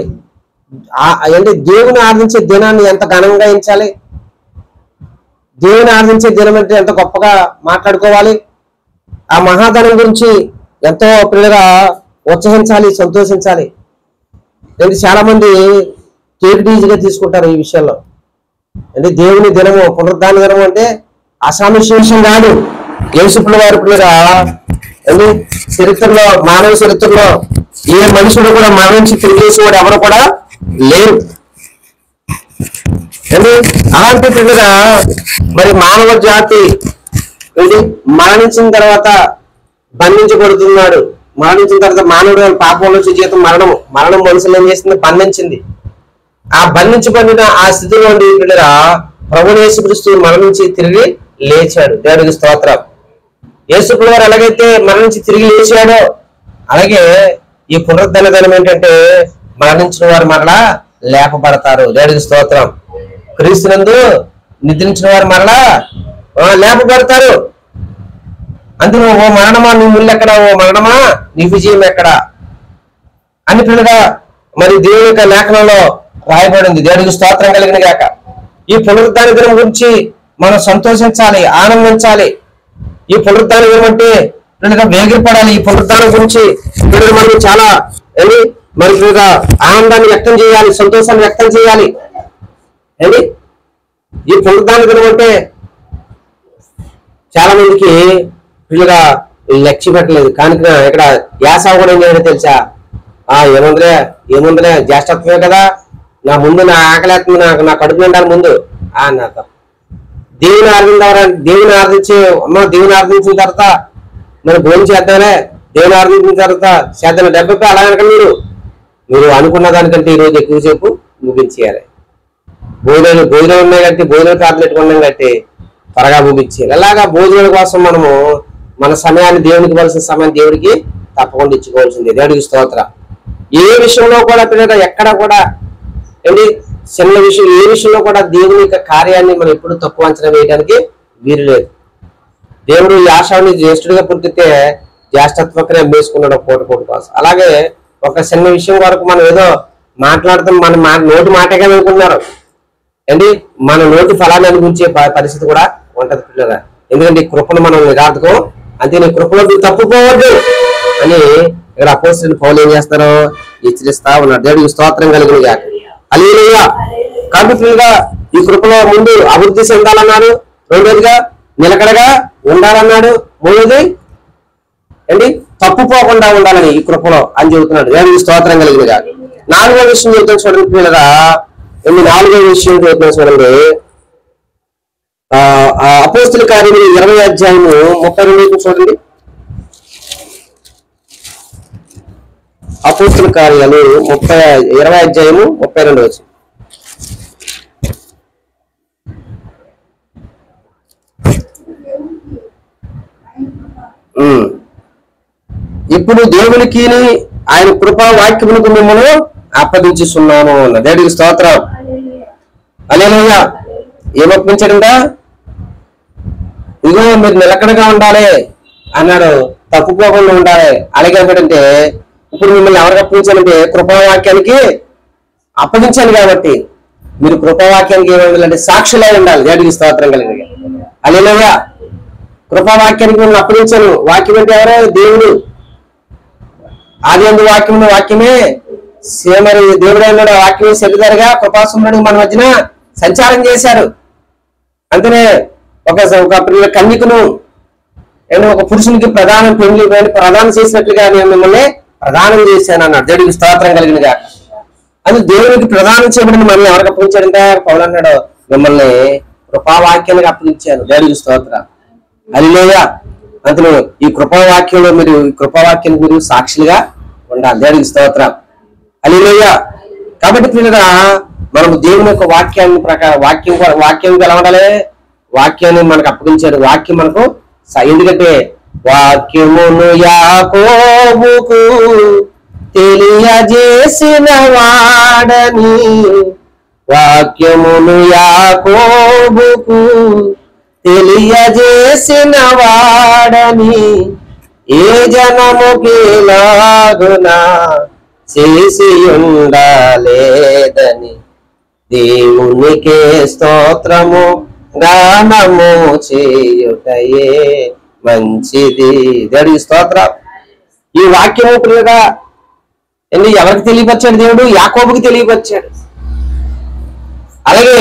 దేవుని ఆరాధించే దినాన్ని ఎంత ఘనంగా ఎంచాలి, దేవుని ఆరాధించే దినం అంటే ఎంత గొప్పగా మాట్లాడుకోవాలి. ఆ మహాధనం గురించి ఎంతో పిల్లగా ఉత్సహించాలి, సంతోషించాలి. చాలా మంది టేక్ ఈజీగా తీసుకుంటారు ఈ విషయంలో. అంటే దేవుని దినము పునరుద్ధాన దినము అంటే అసామిశేషం కాదు. యేసుప్రభు వారి పిల్లగా చరిత్రలో మానవ చరిత్రలో ఏ మనుషుడు కూడా మరణించి తిరిగేసేవాడు ఎవరు కూడా లేరు. అలాంటి పిల్లగా మరి మానవ జాతి మరణించిన తర్వాత బంధించబడుతున్నాడు. మరణించిన తర్వాత మానవుడు పాపంలో జీవితం మరణం మనుషులు ఏం చేసింది, బంధించింది. ఆ బంధించబడిన ఆ స్థితిలో ఉండి పిల్లరా ప్రభువు యేసుక్రీస్తు మరణించి తిరిగి లేచాడు. దేవుడికి స్తోత్రం. యేసుప్రభు వారు ఎలాగైతే మరణించి తిరిగి లేచాడో అలాగే ఈ పునరుద్ధరణ దినం ఏంటంటే మరణించిన వారు మరలా లేపబడతారు. దేవుడికి స్తోత్రం. క్రీస్తునందు నిద్రించిన వారు మరలా లేపబడతారు. అందులో ఓ మరణమా నీ ముళ్ళు ఎక్కడ, ఓ మరణమా నీ విజయం ఎక్కడ అని పిల్లగా మరి దేవుని యొక్క లేఖనంలో రాయబడింది. దేవుడికి స్తోత్రం కలిగిన గాక. ఈ పునరుద్ధాన దినం గురించి మనం సంతోషించాలి, ఆనందించాలి. ఈ పునరుద్ధాన దినం అంటే పిల్లగా వేగిరపడాలి. ఈ పునరుద్ధానం గురించి పిల్లలు మనం చాలా మరి పిల్లగా ఆనందాన్ని వ్యక్తం చేయాలి, సంతోషాన్ని వ్యక్తం చేయాలి. ఈ పునరుద్ధాన దినం అంటే చాలా మందికి పిల్లగా లక్ష్య పెట్టలేదు. కానీ ఇక్కడ యాసవ కూడా ఏం చేయడం తెలుసా? ఏముందిలే జ్యేష్ఠత్వమే కదా, నా ముందు నా ఆకలి వేస్తుంది, నా కడుపు నిండాలి ముందు నాకు దేవుని ఆరాధించిన తర్వాత మరి భోజనం చేద్దామనే, దేవుని ఆరాధించిన తర్వాత చేద్దాం 70 అలా అనకండి. మీరు అనుకున్న దానికంటే ఈరోజు ఎక్కువసేపు ముగించేయాలి. భోజనం ఉన్నాయి కాబట్టి భోజనం ప్రార్థన పెట్టుకున్నాం కాబట్టి త్వరగా ముగించేయాలి. అలాగా భోజనాల కోసం మనము మన సమయాన్ని, దేవునికి ఇవ్వాల్సిన సమయాన్ని దేవుడికి తప్పకుండా ఇచ్చుకోవాల్సింది. దేవుడికి స్తోత్రం. ఏ విషయంలో కూడా పిల్లలు ఎక్కడ కూడా ఏంటి చిన్న విషయం, ఏ విషయంలో కూడా దేవుని యొక్క కార్యాన్ని మనం ఎప్పుడు తక్కువ అంచనా వేయడానికి వీలు లేదు. దేవుడు ఈ ఆశాన్ని జ్యేష్ఠుడిగా పుట్టితే జ్యేష్ఠత్వకనే అమ్మేసుకున్నాడు కోటి కోసం. అలాగే ఒక చిన్న విషయం వరకు మనం ఏదో మాట్లాడుతాం, మన నోటి మాటగా అనుకున్నారు ఏంటి, మన నోటి ఫలాన్ని అనిపించే పరిస్థితి కూడా ఉంటది పిల్లల. ఎందుకంటే ఈ కృపను మనం నిరాధకం, అంతే నీ కృపలో తప్పుకోవద్దు అని ఇక్కడ అపోస్తలుడు పౌలు ఏం చేస్తారో హెచ్చరిస్తా ఉన్నాడు. దేవుడికి స్తోత్రం కలిగిన గాక. హల్లెలూయా. కాబట్టి ఈ కృపలో ముందు అభివృద్ధి చెందాలన్నాడు, రెండోదిగా నిలకడగా ఉండాలన్నాడు, మూడోది ఏంటి తప్పుపోకుండా ఉండాలని ఈ కృపలో అని చెబుతున్నాడు. దేవుడికి స్తోత్రం కలిగిన గాక. నాలుగో విషయం చెబుతాను చూడండి పిల్లగా. నాలుగో విషయం చెబుతున్నాను చూడండి. అపోస్తల కార్యములు 20వ అధ్యాయము 32 చూడండి. అపోస్తల కార్యాలు 20వ అధ్యాయము 32 వచ్చి ఇప్పుడు దేవునికి ఆయన కృపా వాక్యములకు మిమ్మల్ని అప్పగించుస్తున్నాను అన్న. దేవుడికి స్తోత్రం. హల్లెలూయా. ఏమొప్పించాడంట? ఇదిగో మీరు నిలకడగా ఉండాలి అన్నాడు, తప్పుకోకుండా ఉండాలి. అలాగే అంటే ఇప్పుడు మిమ్మల్ని ఎవరికి అప్పగించాలంటే కృపావాక్యానికి అప్పగించాలి. కాబట్టి మీరు కృపావాక్యానికి ఏమంటే సాక్షులై ఉండాలి. దేవుడికి స్తోత్రం కలిగి. హల్లెలూయా. కృపావాక్యానికి మిమ్మల్ని అప్పగించాను. వాక్యం అంటే ఎవరో దేవుడు. ఆదియందు వాక్యమే మరి దేవుడు అన్నాడు, వాక్యమే శరీరగా కృపాసుముడు మన మధ్యన సంచారం చేశారు. అంతనే ఒక కన్యకను ఒక పురుషునికి ప్రదానం చేసినట్లుగా నేను మిమ్మల్ని ప్రదానం చేశాను అన్నాడు. దేవుడికి స్తోత్రం కలిగిన గాక. అది దేవునికి ప్రదానం చేయబడిన మనల్ని ఎవరికి అప్పగించాడంటే పౌలు అన్నాడు, మిమ్మల్ని కృపావాక్యానికి అప్పగించాను. దేవుడికి స్తోత్రం. హల్లెలూయా. అందులో ఈ కృపావాక్యంలో మీరు కృపావాక్యానికి మీరు సాక్షులుగా ఉండాలి. దేవుడికి స్తోత్రం. హల్లెలూయా. కాబట్టి పిల్లగా మనము దేవుని యొక్క వాక్యాన్ని వాక్యం ఎలా ఉండాలి? వాక్యాన్ని మనకు అప్పగించాడు. వాక్యం మనకు ఎందుకంటే వాక్యమును యాకోబుకు తెలియజేసిన వాడని, వాక్యమును యాకోబుకు తెలియజేసిన వాడని, ఏ జనముకి లాగునా చేసి ఉండాలేదని, దేవునికే స్తోత్రము గానము చేయుటయే మంచిది. దేవుడికి స్తోత్రం. ఈ వాక్యము ప్రియగా ఎవరికి తెలియపరిచాడు? దేవుడు యాకోబుకి తెలియపరిచాడు. అలాగే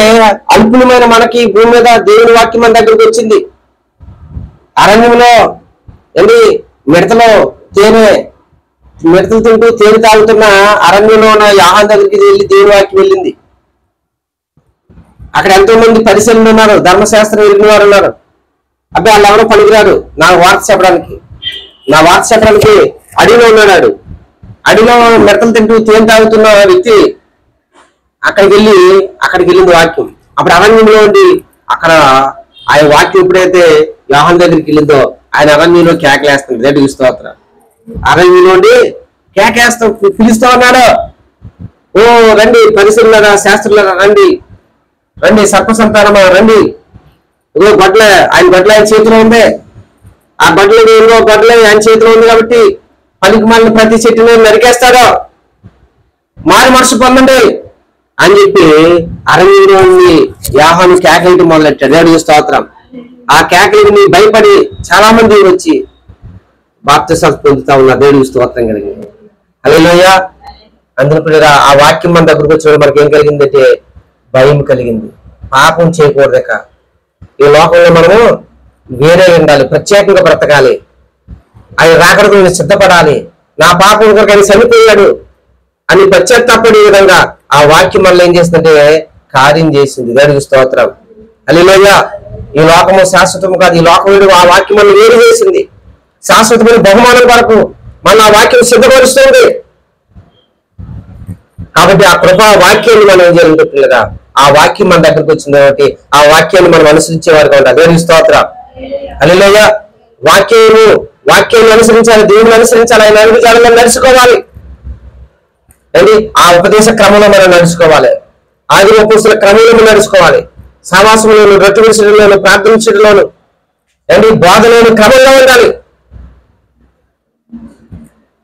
అల్పులమైన మనకి భూమి మీద దేవుని వాక్యం మన దగ్గరికి వచ్చింది. అరణ్యంలో మిడతలు తింటూ తేనె తాగుతున్న అరణ్యంలో ఉన్న యాహాన్ దగ్గరికి వెళ్ళి దేవుని వాక్యం వెళ్ళింది. అక్కడ ఎంతో మంది పరిశీలన ఉన్నారు, ధర్మశాస్త్రం వెళ్ళిన వారు ఉన్నారు. అబ్బాయి వాళ్ళు ఎవరో పనికిరారు నా వార్త చెప్పడానికి అడవిలో ఉన్నాడు. అడవిలో మిడతలు తింటూ తేనె తాగుతున్న వ్యక్తి అక్కడికి వెళ్ళింది వాక్యం. అప్పుడు అరణ్యంలో ఉండి అక్కడ ఆయన వాక్యం ఎప్పుడైతే యోహాను దగ్గరికి వెళ్ళిందో ఆయన అరణ్యంలో కేకలేస్తుంది. దేవుడికి స్తోత్రం. అరణ్యంలో ఉండి కేకేస్తా పిలుస్తా ఉన్నాడు, ఓ రండి పరిశీలనరా, శాస్త్రులరా, రండి సర్పసంతానమా రండి. ఇదిగో ఆయన గొడ్ల ఆయన చేతిలో ఉంది. ఆ గొడ్ల ఆయన చేతిలో ఉంది కాబట్టి పనికి మళ్ళీ ప్రతి చెట్టుని నరికేస్తాడు, మారు మనసు పొందండి అని చెప్పి అరణ్యంలో ఉండి యోహాను కేకలేయడం మొదలెట్టాడు. దేవుడికి స్తోత్రం. ఆ కేకలిని భయపడి చాలా మంది వచ్చి బాప్తిసం పొందుతా ఉన్నారు. దేవుడికి స్తోత్రం కలిగింది. హల్లెలూయా. అందులో ఆ వాక్యం మన దగ్గరకు వచ్చినప్పుడు మనకి ఏం కలిగిందంటే భయం కలిగింది. పాపం చేయకూడదక ఈ లోకంలో మనము వేరే ఉండాలి, ప్రత్యేకంగా బ్రతకాలి. ఆయన రాకడకు నేను సిద్ధపడాలి, నా పాపం కొరకు ఆయన చనిపోయాడు అని పశ్చాత్తాపడే విధంగా ఆ వాక్యం మనల్ని ఏం చేస్తుందంటే కార్యం చేసింది. దేవునికి స్తోత్రం. హల్లెలూయా. ఈ లోకము శాశ్వతం కాదు, ఈ లోకం ఆ వాక్యం మనల్ని వేరు చేసింది. శాశ్వతమైన బహుమానం కొరకు మన ఆ వాక్యం సిద్ధపరుస్తుంది. కాబట్టి ఆ కృపా వాక్యాన్ని మనం ఏం చేయాలంటే పిల్లగా, ఆ వాక్యం మన దగ్గరకు వచ్చింది కాబట్టి ఆ వాక్యాన్ని మనం అనుసరించే వారికి ఉంటాం. దేవునికి స్తోత్రం. హల్లెలూయా. వాక్యాన్ని అనుసరించాలి, దేవుని అనుసరించాలి, ఆయన అడుగుజాడల్లో నడుచుకోవాలి. ఏంటి ఆ ఉపదేశ క్రమంలో మనం నడుచుకోవాలి, ఆదిమ పురుషుల క్రమంలో మనం నడుచుకోవాలి, సహవాసంలోను, రొట్టె విషయంలోను, ప్రార్థించడంలోను, ఏంటి బోధలోను క్రమంగా ఉండాలి.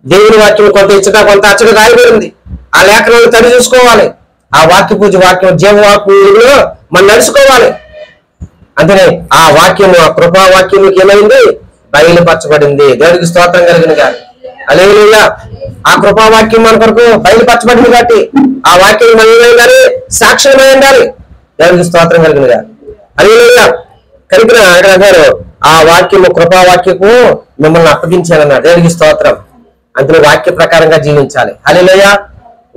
దేవుని వాక్యం కొంత ఇచ్చట కొంత అచ్చట రాయబడింది, ఆ లేఖనాలను తడి చూసుకోవాలి. ఆ వాక్య పూజ వాక్యం జీవవాక్యంలో మనం నడుచుకోవాలి. అంతనే ఆ వాక్యము, ఆ కృపా వాక్యముకి ఏమైంది? బయలుపరచబడింది. దేవుడికి స్తోత్రం కలిగినగా. హల్లెలూయా. ఆ కృపావాక్యం మన కొరకు బయలుపరచబడింది కాబట్టి ఆ వాక్యం మనం ఏమైందని సాక్ష్యమై ఉండాలి. దేవుడికి స్తోత్రం కలిగినగా. హల్లెలూయా. కనుక అక్కడ అన్నారు ఆ వాక్యము కృపావాక్యము మిమ్మల్ని అప్పగించాలన్నారు. దేవుడికి స్తోత్రం. అందులో వాక్య ప్రకారంగా జీవించాలి. హల్లెలూయా.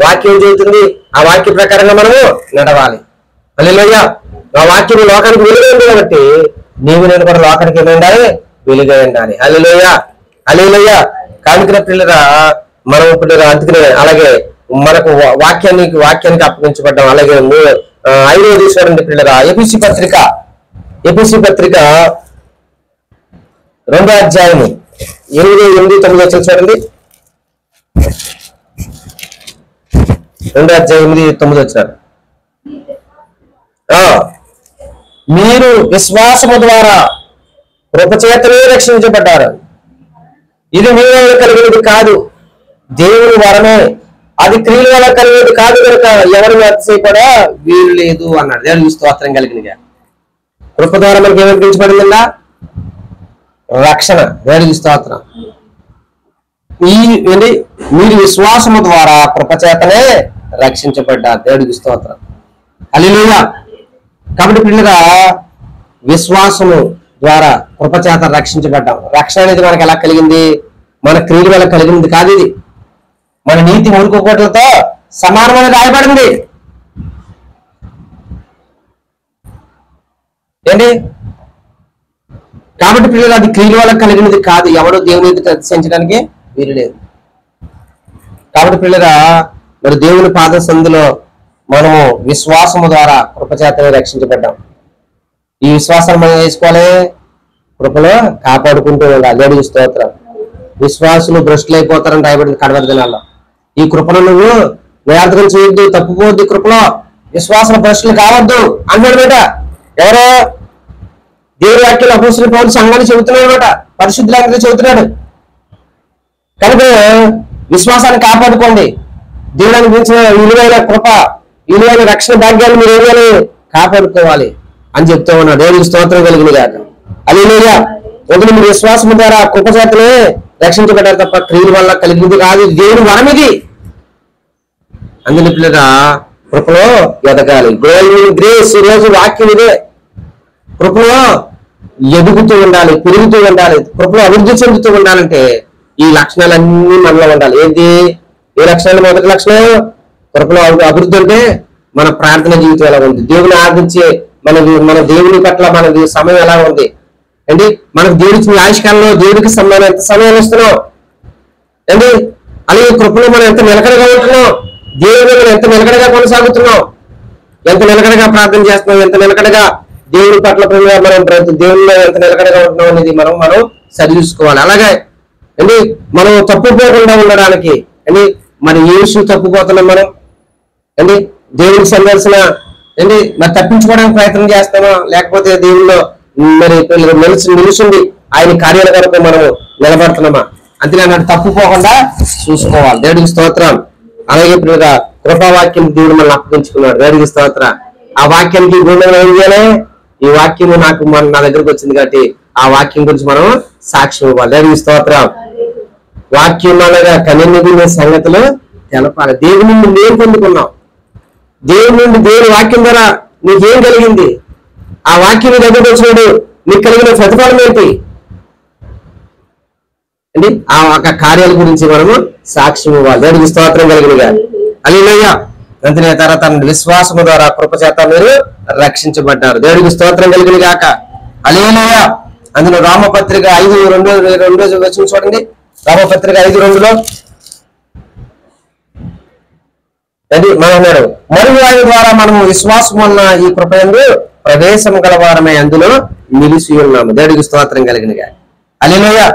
వాక్యం చెబుతుంది, ఆ వాక్య ప్రకారంగా మనము నడవాలి. హల్లెలూయా. ఆ వాక్యం లోకానికి వెలుగైంది కాబట్టి నీవు నేను కూడా లోకానికి ఏమి ఉండాలి? వెలుగై ఉండాలి. హల్లెలూయా. హల్లెలూయా. కానుకల పిల్లరా మనం ఇప్పుడు అందుకనే అలాగే మనకు వాక్యానికి అప్పగించబడ్డాం. అలాగే 5వ చూడండి పిల్లరా, ఎఫెసీ పత్రిక 2వ అధ్యాయము 8, 9 వచ్చిన చూడండి. 2వ అధ్యాయం 8, 9 వచ్చినారు. మీరు విశ్వాసము ద్వారా కృపచేతనే రక్షించబడ్డారు. ఇది మీ వల్ల కలిగినది కాదు, దేవుని వరమే. అది క్రియల వల్ల కలిగినది కాదు కనుక ఎవరు అతిశయపడా వీలు లేదు అన్నాడు. దేవునికి స్తోత్రం కలిగినగా. కృప ద్వారా మనకి ఏమని పిలిచబడిందా? రక్షణ. దేవునికి స్తోత్రం. మీరు విశ్వాసము ద్వారా కృపచేతనే రక్షించబడ్డారు. దేవునికి స్తోత్రం. హల్లెలూయా. కాబట్టి పిల్లగా విశ్వాసము ద్వారా కృపచేత రక్షించబడ్డాం. రక్షణ అనేది మనకి ఎలా కలిగింది? మన క్రియల వల్ల కలిగింది కాదు. ఇది మన నీతి మూలుకోట్లతో సమానమైన రాయబడింది. ఏంటి కాబట్టి పిల్లలు అది క్రియల వల్ల కలిగినది కాదు, ఎవరు దేవుని అతిశయించడానికి వీలు లేదు. కాబట్టి పిల్లగా మరి దేవుని పాద సందులో మనము విశ్వాసము ద్వారా కృపచేతనే రక్షించబడ్డాం. ఈ విశ్వాసాన్ని మనం వేసుకోవాలి, కృపలో కాపాడుకుంటూ ఉండాలి. దేవునికి స్తోత్రం. విశ్వాసులు భ్రష్టులైపోతారని రాయబడింది కడవరి దినాల్లో. ఈ కృపను నువ్వు నిరార్థకం చేయొద్దు, తప్పుకోవద్దు. కృపలో విశ్వాసం భ్రష్టులు కావద్దు అన్నాడు బేట. ఎవరో దేవుడి వాక్యాలు అపోస్తలుడైన పౌలు సంఘాన్ని చెబుతున్నాడు అనమాట, పరిశుద్ధులందరూ చెబుతున్నాడు. కనుక విశ్వాసాన్ని కాపాడుకోండి. దేవుడానికి గురించిన విలువైన కృప, విలువైన రక్షణ భాగ్యాన్ని మీరు ఏమైనా కాపాడుకోవాలి అని చెప్తా ఉన్నాడు. దేవునికి స్తోత్రం కలిగిన గాక. హల్లెలూయా. ఒకటి మీరు విశ్వాసం ద్వారా కృపచేతనే రక్షించబడ్డారు తప్ప క్రియల వల్ల కలిగింది కాదు, దేవుని వరం ఇది. అందులో పిల్లగా కృపలో ఎదగాలి. గ్రేస్. ఈ రోజు వాక్యం ఇదే. కృపలో ఎదుగుతూ ఉండాలి, పెరుగుతూ ఉండాలి, కృపలో అభివృద్ధి చెందుతూ ఉండాలంటే ఈ లక్షణాలన్నీ మనలో ఉండాలి. ఏంటి ఏ లక్షణాలు? మొదటి లక్షణం కృపలో అభివృద్ధి అంటే మన ప్రార్థన జీవితం ఎలా ఉంది, దేవుని ఆరాధించే మన దేవుని పట్ల మన సమయం ఎలా ఉంది ఏంటి, మనకు దేవుడిచ్చిన ఆయుష్కాలంలో దేవుడికి మనం ఎంత సమయం ఇస్తున్నాం ఏంటి, అలాగే కృపలో మనం ఎంత నిలకడగా ఉంటున్నాం, దేవుని మనం ఎంత నిలకడగా కొనసాగుతున్నాం, ఎంత నిలకడగా ప్రార్థన చేస్తున్నాం, ఎంత నిలకడగా దేవుని పట్ల మనం దేవునిలో ఎంత నిలకడగా ఉంటున్నాం అనేది మనం సరి చూసుకోవాలి. అలాగే ఏంటి మనం తప్పుపోకుండా ఉండడానికి ఏంటి మరి ఏ విషయం తప్పుపోతున్నాం మనం ఏంటి, దేవునికి సందర్శన ఏంటి మరి తప్పించుకోవడానికి ప్రయత్నం చేస్తామా, లేకపోతే దేవుల్లో మరి నిలుచుండి ఆయన కార్యాల కొరకు మనం నిలబడుతున్నామా, అంతే అన్నట్టు తప్పుపోకుండా చూసుకోవాలి. దేవుడికి స్తోత్రం. అలాగే ఇప్పుడు కృపావాక్యం దేవుడు మనల్ని అప్పగించుకున్నాడు. దేవుడికి స్తోత్రం. ఆ వాక్యానికి గుండె ఏం చేయాలి? ఈ వాక్యము నా దగ్గరకు వచ్చింది కాబట్టి ఆ వాక్యం గురించి మనం సాక్ష్యం ఇవ్వాలి. దేవుడికి స్తోత్రం. వాక్యం అనగా కనిమిగిన సంగతులు తెలపాలి. దేవుని నుండి నేను పొందుకున్నాం, దేవుని నుండి దేవుని వాక్యం ద్వారా నీకేం కలిగింది, ఆ వాక్యం దగ్గరకు వచ్చినాడు నీకు కలిగిన ప్రతిఫలం ఏంటి, అండి ఆ యొక్క కార్యాల గురించి మనము సాక్ష్యం ఇవ్వాలి. దేవుడికి స్తోత్రం కలిగినగా. హల్లెలూయా. వెంటనే తర్వాత విశ్వాసము ద్వారా కృప చేత మీరు రక్షించబడ్డారు. దేవుడికి స్తోత్రం కలిగిన గాక. హల్లెలూయా. అందులో రామపత్రిక 5:2 వచ్చిన చూడండి. రామపత్రిక 5:2 అది మనం అన్నాడు, మరియు ఆయన ద్వారా మనము విశ్వాసం వలన ఈ కృపయందు ప్రవేశం గలవారమై అందులో నిలిచి ఉన్నాము. దేవుడికి స్తోత్రం కలిగినగా. హల్లెలూయా.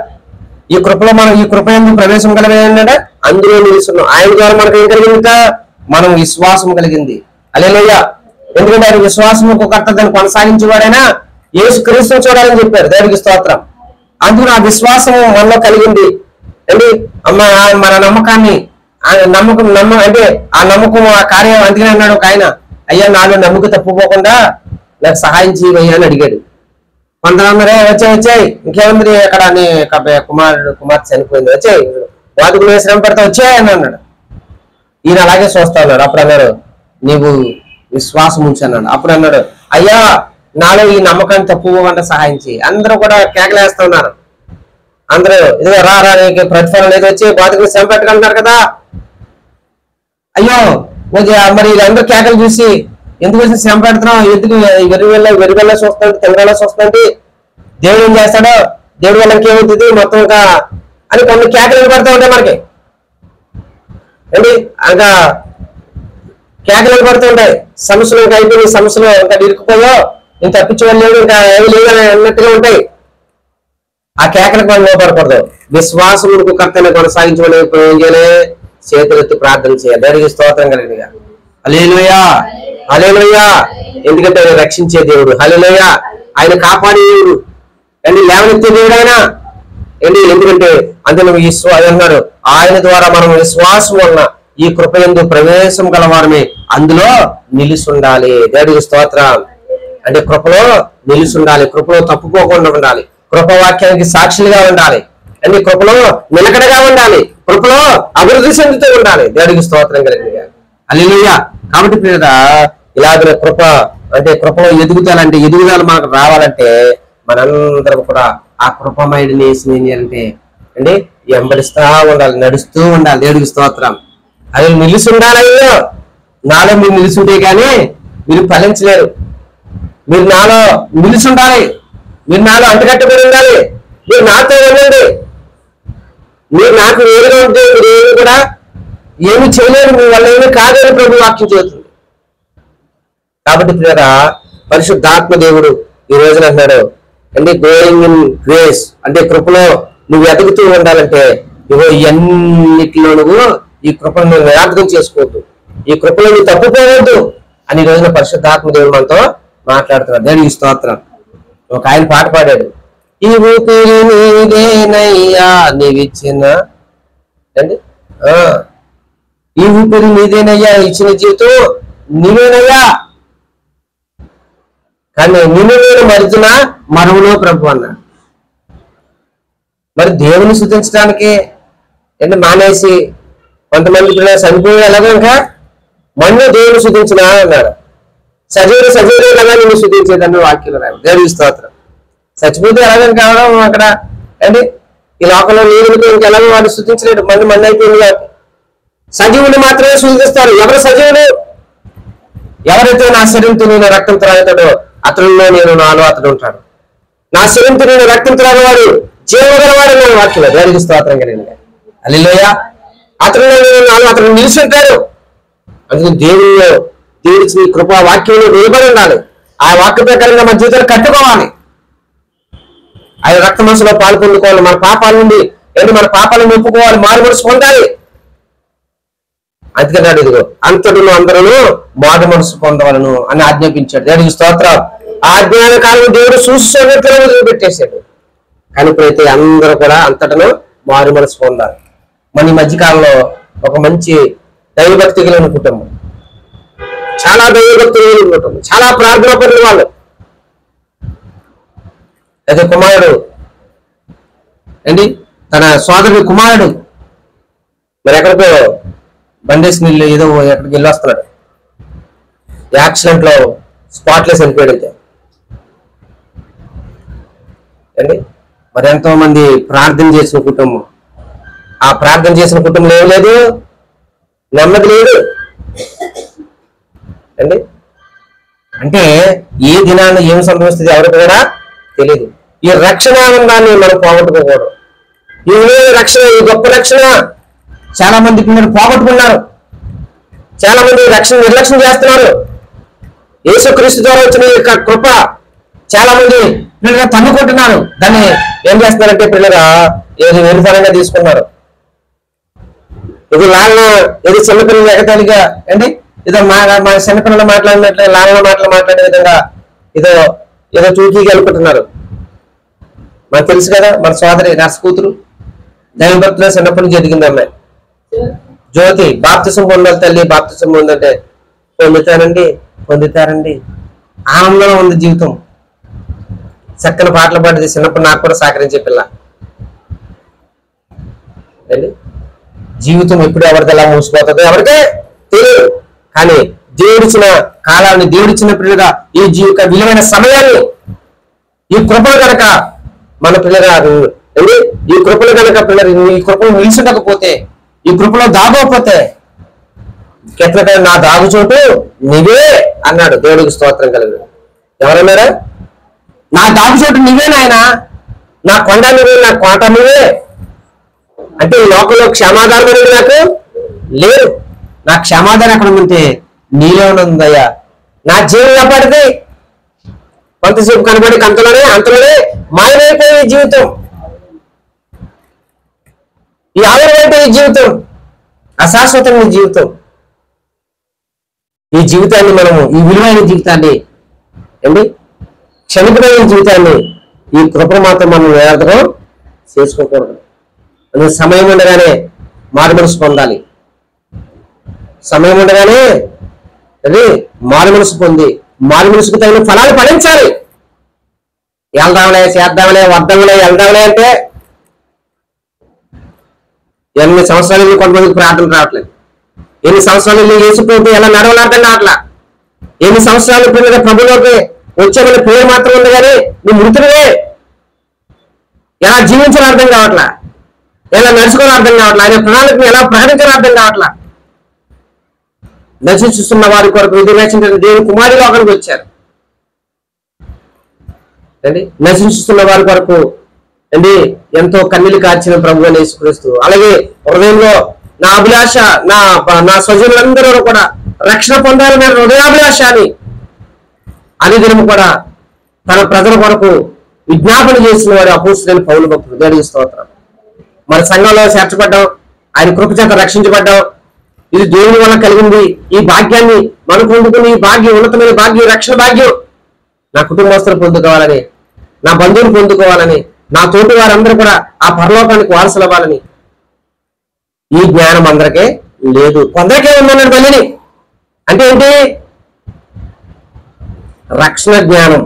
ఈ కృపలో మనం ఈ కృపయందు ప్రవేశం కలిగిన అందులో నిలుస్తున్నాం. ఆయన ద్వారా మనకు ఏం కలిగింది? మనం విశ్వాసం కలిగింది. హల్లెలూయా. ఎందుకంటే ఆయన విశ్వాసముకు కర్త దాన్ని కొనసాగించేవాడైనా యేసు క్రీస్తును చూడాలని చెప్పారు. దేవుడికి స్తోత్రం. అందులో ఆ విశ్వాసం మనలో కలిగింది అండి. మన నమ్మకాన్ని అంటే ఆ నమ్మకం ఆ కార్యం అందుకని అన్నాడు ఒక ఆయన, అయ్యా నాలో నమ్మకం తప్పిపోకుండా నాకు సహాయం చేయవయ్యా అని అడిగాడు. కొంతమంది వచ్చాయి ఇంకేముంది అక్కడ నీ కుమార్తె చనిపోయింది, వచ్చాయి వాటికి నువ్వు శ్రమ పడితే వచ్చాయి అని అన్నాడు. ఈయన అలాగే చూస్తా ఉన్నాడు. అప్పుడు అన్నాడు, నీవు విశ్వాసం ఉంచి అన్నాడు. అప్పుడు అన్నాడు, అయ్యా నాలో ఈ నమ్మకాన్ని తప్పుకోకుండా సహాయం చేయి. అందరూ కూడా కేకలేస్తా ఉన్నారు. అందరూ ఇదిగో రా నీకు ప్రతిఫలం లేదు, వచ్చి బాధకు శ్రమ పెట్టగలుగుతారు కదా. అయ్యో మరి అందరూ కేకలు చూసి ఎందుకు వచ్చి శ్రమ పెడుతున్నావు, ఎందుకు వెరివెల్ల చూస్తాడు, తెల్లగల్ల చూస్తాంటి, దేవుడు ఏం చేస్తాడో, దేవుడి వల్ల ఇంకేమవుతుంది మొత్తం ఇంకా అని కొన్ని కేకలు పడుతూ ఉంటాయి మనకి అండి. ఇంకా కేకలు పడుతూ ఉంటాయి. సమస్యలు ఇంకా అయిపోయి సమస్యలు ఇంకా ఇరుక్కుపోయో నేను తప్పించుకోవాలి లేదు, ఇంకా ఏమి లేదు అన్నట్టుగా ఉంటాయి. ఆ కేకలకు మనం లోపడకూడదు. విశ్వాసములకు కర్తని కొనసాగించమని ఏం చేయాలి? చేతులెత్తి ప్రార్థన చేయాలి. దేవుడికి స్తోత్రం కలిగినగా. హల్లెలూయా. హల్లెలూయా. ఎందుకంటే ఆయన రక్షించే దేవుడు. హల్లెలూయా. ఆయన కాపాడే దేవుడు అండి, లేవనెత్తే దేవుడు ఆయన ఏంటి. ఎందుకంటే అందులో అన్నారు, ఆయన ద్వారా మనం విశ్వాసం వలన ఈ కృపయందు ప్రవేశం గలవారమే అందులో నిలిచి ఉండాలి. దేవుడికి స్తోత్రం. అంటే కృపలో నిలిచి ఉండాలి, కృపలో తప్పుకోకుండా ఉండాలి, కృపవాక్యానికి సాక్షులుగా ఉండాలి అండి, కృపలో నిలకడగా ఉండాలి, కృపలో అభివృద్ధి చెందుతూ ఉండాలి. దేవుడికి స్తోత్రం కలిగింది. హల్లెలూయా. కాబట్టి ప్రియత ఇలాగ కృప అంటే కృపలో ఎదుగుదలంటే ఎదుగుదల మనకు రావాలంటే మనందరం కూడా ఆ కృపమయుడిని ఏం చేయాలంటే అండి వెంబడిస్తా ఉండాలి, నడుస్తూ ఉండాలి. దేవుడికి స్తోత్రం. అది నిలిచి ఉండాలి. అయ్యో నాలో మీరు నిలిచి ఉంటే కానీ మీరు ఫలించలేరు. మీరు నాలో నిలిచి ఉండాలి, మీరు నాలో అంటుకట్టుబడి ఉండాలి, మీరు నాతో ఉండండి. మీరు నాకు వేరుగా ఉంటే మీరు ఏమి కూడా ఏమి చేయలేరు, మీ వల్ల ఏమి కాదని ప్రభు వాక్యం చెబుతుంది. కాబట్టి ప్రియరా పరిశుద్ధాత్మ దేవుడు ఈ రోజున అంటున్నాడు అంటే గ్రోయింగ్ ఇన్ గ్రేస్ అంటే కృపలో నువ్వు ఎదుగుతూ ఉండాలంటే ఇవో ఇవన్నిటిలో నువ్వు ఈ కృపను నువ్వు నిరార్థకం చేసుకోవద్దు, ఈ కృపలో నువ్వు తప్పుకోవద్దు అని ఈ రోజున పరిశుద్ధాత్మ దేవుడు మనతో మాట్లాడుతున్నాడు. దేవుడికి స్తోత్రం. ఒక ఆయన పాట పాడాడు, ఈ ఊపిరి నీదేనయ్యా నీవిచ్చిన అండి ఈ ఊపిరి నీదేనయ్యా ఇచ్చిన జీవితం నీవేనయ్యా, కానీ నిన్ను నేను మరిచిన మరువులో ప్రభు అన్నాడు. మరి దేవుని స్తుతించడానికి అంటే మానేసి కొంతమంది చనిపోయి ఎలాగో ఇంకా మన్ను దేవుని స్తుతించిన అన్నాడు. సజీవులుగా నిన్ను స్తుతించేదన్న వాక్యం రావు. దేవుని స్తోత్రం. చచ్చిపోతే ఎలాగని కావడం అక్కడ అండి ఈ లోకంలో నీరుతో ఇంకెలాగో వాడు స్తుతించలేడు, మన్ను అయిపోయింది కాబట్టి సజీవుని మాత్రమే స్తుతిస్తారు. ఎవరు సజీవులు? ఎవరైతే నా శరీరంతో నేను రక్తం త్రాగుతాడో అతనిలో నేను నాలో అతడు ఉంటాడు, నా శరీరంతో నేను రక్తం త్రాగేవాడు జీవగలవాడు నేను వాక్యం. దేవుడికి స్తోత్రం కలిగింది. హల్లెలూయా. అతనిలో నేను నాలో అతను నిలిచి ఉంటాడు. అందుకని దేవుడి కృపా వాక్యంలో నిలబడి ఉండాలి. ఆ వాక్య ప్రకారంగా మన జీవితాలు కట్టుకోవాలి. ఆయన రక్త మనసులో పాలు పొందుకోవాలి. మన పాపాల నుండి మన పాపాలను ఒప్పుకోవాలి, మారు మనసు పొందాలి. అందుకన్నాడు ఇదిగో అంతటిలో అందరూ మారు మనసు పొందవలను అని ఆజ్ఞాపించాడు. దేవుడికి స్తోత్రం. ఆ ఆజ్ఞాన కాలం దేవుడు చూసినట్లుగా వదిలిపెట్టేశాడు. కానీ ఇప్పుడైతే అందరూ కూడా అంతటను మారు మనసు పొందాలి. మన ఈ మధ్యకాలంలో ఒక మంచి దైవభక్తి కలిగిన కుటుంబం, చాలా దైవభక్తి కలిగిన కుటుంబం, చాలా ప్రార్థన పడిన వాళ్ళు, అయితే కుమారుడు ఏంటి తన సోదరుడి కుమారుడు మరి ఎక్కడికో బండేసి నీళ్ళు ఏదో ఎక్కడికి వెళ్ళి వస్తున్నాడు. యాక్సిడెంట్ లో స్పాట్లెస్ వెళ్ళిపోయాడు. అండి మరి ఎంతో మంది ప్రార్థన చేసిన కుటుంబం, ఆ ప్రార్థన చేసిన కుటుంబంలో ఏం లేదు, నెమ్మది లేదు అండి. అంటే ఏ దినాన్ని ఏం సంభవిస్తుంది ఎవరికి కూడా తెలియదు. ఈ రక్షణ ఆనందాన్ని మనం పోగొట్టుకోకూడదు. ఈ రక్షణ, ఈ గొప్ప రక్షణ చాలా మంది పిల్లలు పోగొట్టుకున్నారు. చాలా మంది రక్షణ నిర్లక్ష్యం చేస్తున్నారు. యేసుక్రీస్తు ద్వారా వచ్చిన ఈ కృప చాలా మంది పిల్లలుగా తన్నుకుంటున్నారు. దాన్ని ఏం చేస్తున్నారంటే పిల్లగా ఏది వెలుపరంగా తీసుకున్నారు. ఇది లాలన, ఏది చిన్నపిల్లలు ఎగతాళిగా అండి, ఏదో మా చిన్నపిల్లలు మాట్లాడినట్లే లాలన మాటలు మాట్లాడే విధంగా ఏదో చూకీగా వెళ్ళుకుంటున్నారు. మనకు తెలుసు కదా, మన సోదరి నర్స్ కూతురు దైవభక్తులు చిన్నప్పటి నుంచి ఎదిగింది అమ్మాయి జ్యోతి. బాప్తిసం పొందాలి తల్లి, బాప్తిసం పొందంటే పొందుతారండి. ఆనందంలో ఉంది జీవితం. చక్కని పాటలు పాడింది చిన్నప్పుడు, నాకు కూడా సహకరించే పిల్ల అండి. జీవితం ఎప్పుడు ఎవరిది ఎలా మూసిపోతుందో ఎవరికే తెలియదు. కానీ దేవుడిచ్చిన కాలాన్ని, దేవుడిచ్చిన పిల్లగా ఈ విలువైన సమయాన్ని, ఈ కృపలు కనుక మన పిల్లగా ఈ కృపలు కనుక పిల్లలు ఈ కృపలు నిలిచకపోతే, ఈ కృపలో దాగోకపోతే, కెట్లకైనా నా దాగు చోటు నీవే అన్నాడు. దేవుడికి స్తోత్రం కలిగి. ఎవరన్నారా? నా దాగు చోటు నీవే నాయన, నా కొండ నువ్వే, నా కోట నువ్వే. అంటే ఈ లోకంలో క్షమాధానం అనేది నాకు లేదు. నా క్షమాధానం ఎక్కడ ఉంటే నీలో ఉందయ్యా. నా జీవం కాపాడితే కొంతసేపు కనబడి అంతలోనే మాయమైపోయే జీవితం, ఈ ఆవిరైపోయే జీవితం, అశాశ్వతమైన జీవితం. ఈ జీవితాన్ని మనము, ఈ విలువైన జీవితాన్ని అండి, క్షమికమైన జీవితాన్ని, ఈ కృప మాత్రం మనం నిరాధకం చేసుకోకూడదు. అందుకే సమయం ఉండగానే మారుమనసు పొందాలి. సమయం ఉండగానే అది మారుమనసు పొంది మారుమనసుకు తగిన ఫలాలు ఫలించాలి. వెళ్దాంలే, చేద్దాంలే, వద్దాంలే, వెళ్దాంలే అంటే ఎన్ని సంవత్సరాలు కొంతమందికి ప్రార్థన రావట్లేదు. ఎన్ని సంవత్సరాలు వేసిపోతే ఎలా నడవలు అర్థం కావట్లా. ఎన్ని సంవత్సరాలు పిల్లల ప్రభులోకి వచ్చామని పేరు మాత్రం ఉంది కానీ నువ్వు మృతుడివే. ఎలా జీవించాలో అర్థం కావట్లా, ఎలా నడుచుకోవాలో అర్థం కావట్లా, ఆయన ప్రణాళికను ఎలా ప్రకటించాలో అర్థం కావట్లా. నశిస్తున్న వారి కొరకు విధివేక్షించిన దేవుని కుమారి లోకానికి వచ్చారు అండి. నశిస్తున్న వారి కొరకు అండి ఎంతో కన్నీళ్లు కార్చిన ప్రభు అని యేసుక్రీస్తు. అలాగే హృదయంలో నా అభిలాష, నా స్వజనులందరూ కూడా రక్షణ పొందాలని హృదయాభిలాష అని అనుదినము కూడా తన ప్రజల కొరకు విజ్ఞాపన చేసిన వాడు అపోస్తులైన పౌలు భక్తుడు. దేవునికి స్తోత్రం. మన సంఘంలో చేర్చబడ్డాం, ఆయన కృప చేత రక్షించబడ్డాం. ఇది దేవుని వల్ల కలిగింది. ఈ భాగ్యాన్ని మనకు పొందుకుని, ఈ భాగ్యం ఉన్నతమైన భాగ్యం, రక్షణ భాగ్యం నా కుటుంబస్తులు పొందుకోవాలని, నా బంధువులు పొందుకోవాలని, నా తోటి వారందరూ కూడా ఆ పరలోకానికి వారసులు అవ్వాలని ఈ జ్ఞానం అందరికీ లేదు. కొందరికే ఉందన్నాడు మళ్ళీ. అంటే ఏంటి? రక్షణ జ్ఞానం.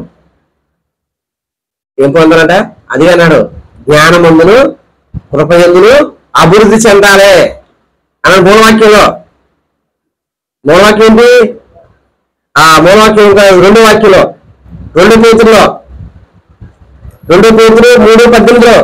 ఏం పొందాలంట? అది అన్నాడు, జ్ఞానమందును కృపయందును అభివృద్ధి చెందాలి అన్నాడు మూలవాక్యంలో. మూలవాక్యం ఏంటి? ఆ మూలవాక్యం రెండో వాక్యంలో, 2 పేతురులో, 2 పేతురు 3:18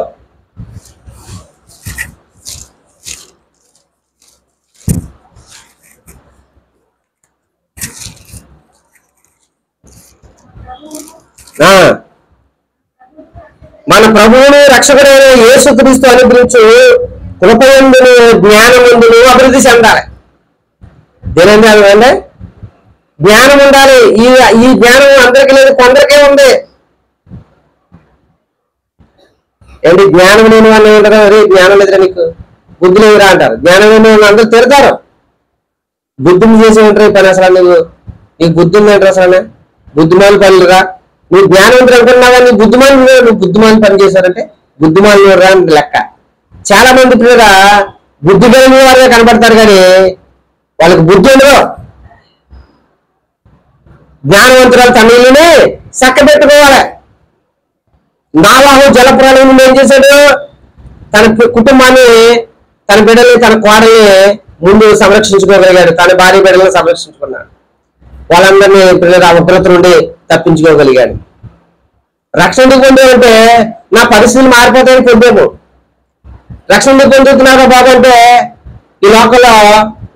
మన ప్రభువుని రక్షకుడైన యేసుక్రీస్తు అనుగ్రహించు కృపయందును జ్ఞానమందును అభివృద్ధి చెందాలి. దేనండి అంటే జ్ఞానం ఉండాలి. ఈ జ్ఞానం అందరికీ లేదు, కొందరికే ఉంది. ఏంటి జ్ఞానం లేని వాళ్ళు ఏమంటారు? అరే జ్ఞానం లేదురా, నీకు బుద్ధి లేదురా అంటారు. జ్ఞానం లేని వాళ్ళు అందరూ తిడతారు. బుద్ధిని చేసి ఉంటారు ఈ పని. అసలు నీకు బుద్ధి ఉందంటారు? అసలు బుద్ధిమాని పనులురా, నువ్వు జ్ఞానవంతులు అనుకున్నావా? నీ నువ్వు బుద్ధిమాని పని చేశారంటే బుద్ధిమాని రా అని లెక్క. చాలా మంది పిల్లరా బుద్ధి కలిగిన వారిగా కనబడతారు కానీ వాళ్ళకి బుద్ధి ఉండదు. జ్ఞానవంతురాలు తమిళని చక్క పెట్టుకోవాలి. నావాహు జలప్రాణం ఏం చేశాడు? తన కుటుంబాన్ని, తన బిడ్డల్ని, తన కోడల్ని ముందు సంరక్షించుకోగలిగాడు. తన భార్య బిడ్డలను సంరక్షించుకున్నాడు. వాళ్ళందరినీ పిల్లలు ఆ ఉగ్రత నుండి తప్పించుకోగలిగాడు. రక్షణ ఎందుకు పొందావంటే నా పరిస్థితులు మారిపోతాయని పొందాము. రక్షణ పొందుతున్నారా బాబు అంటే ఈ లోకంలో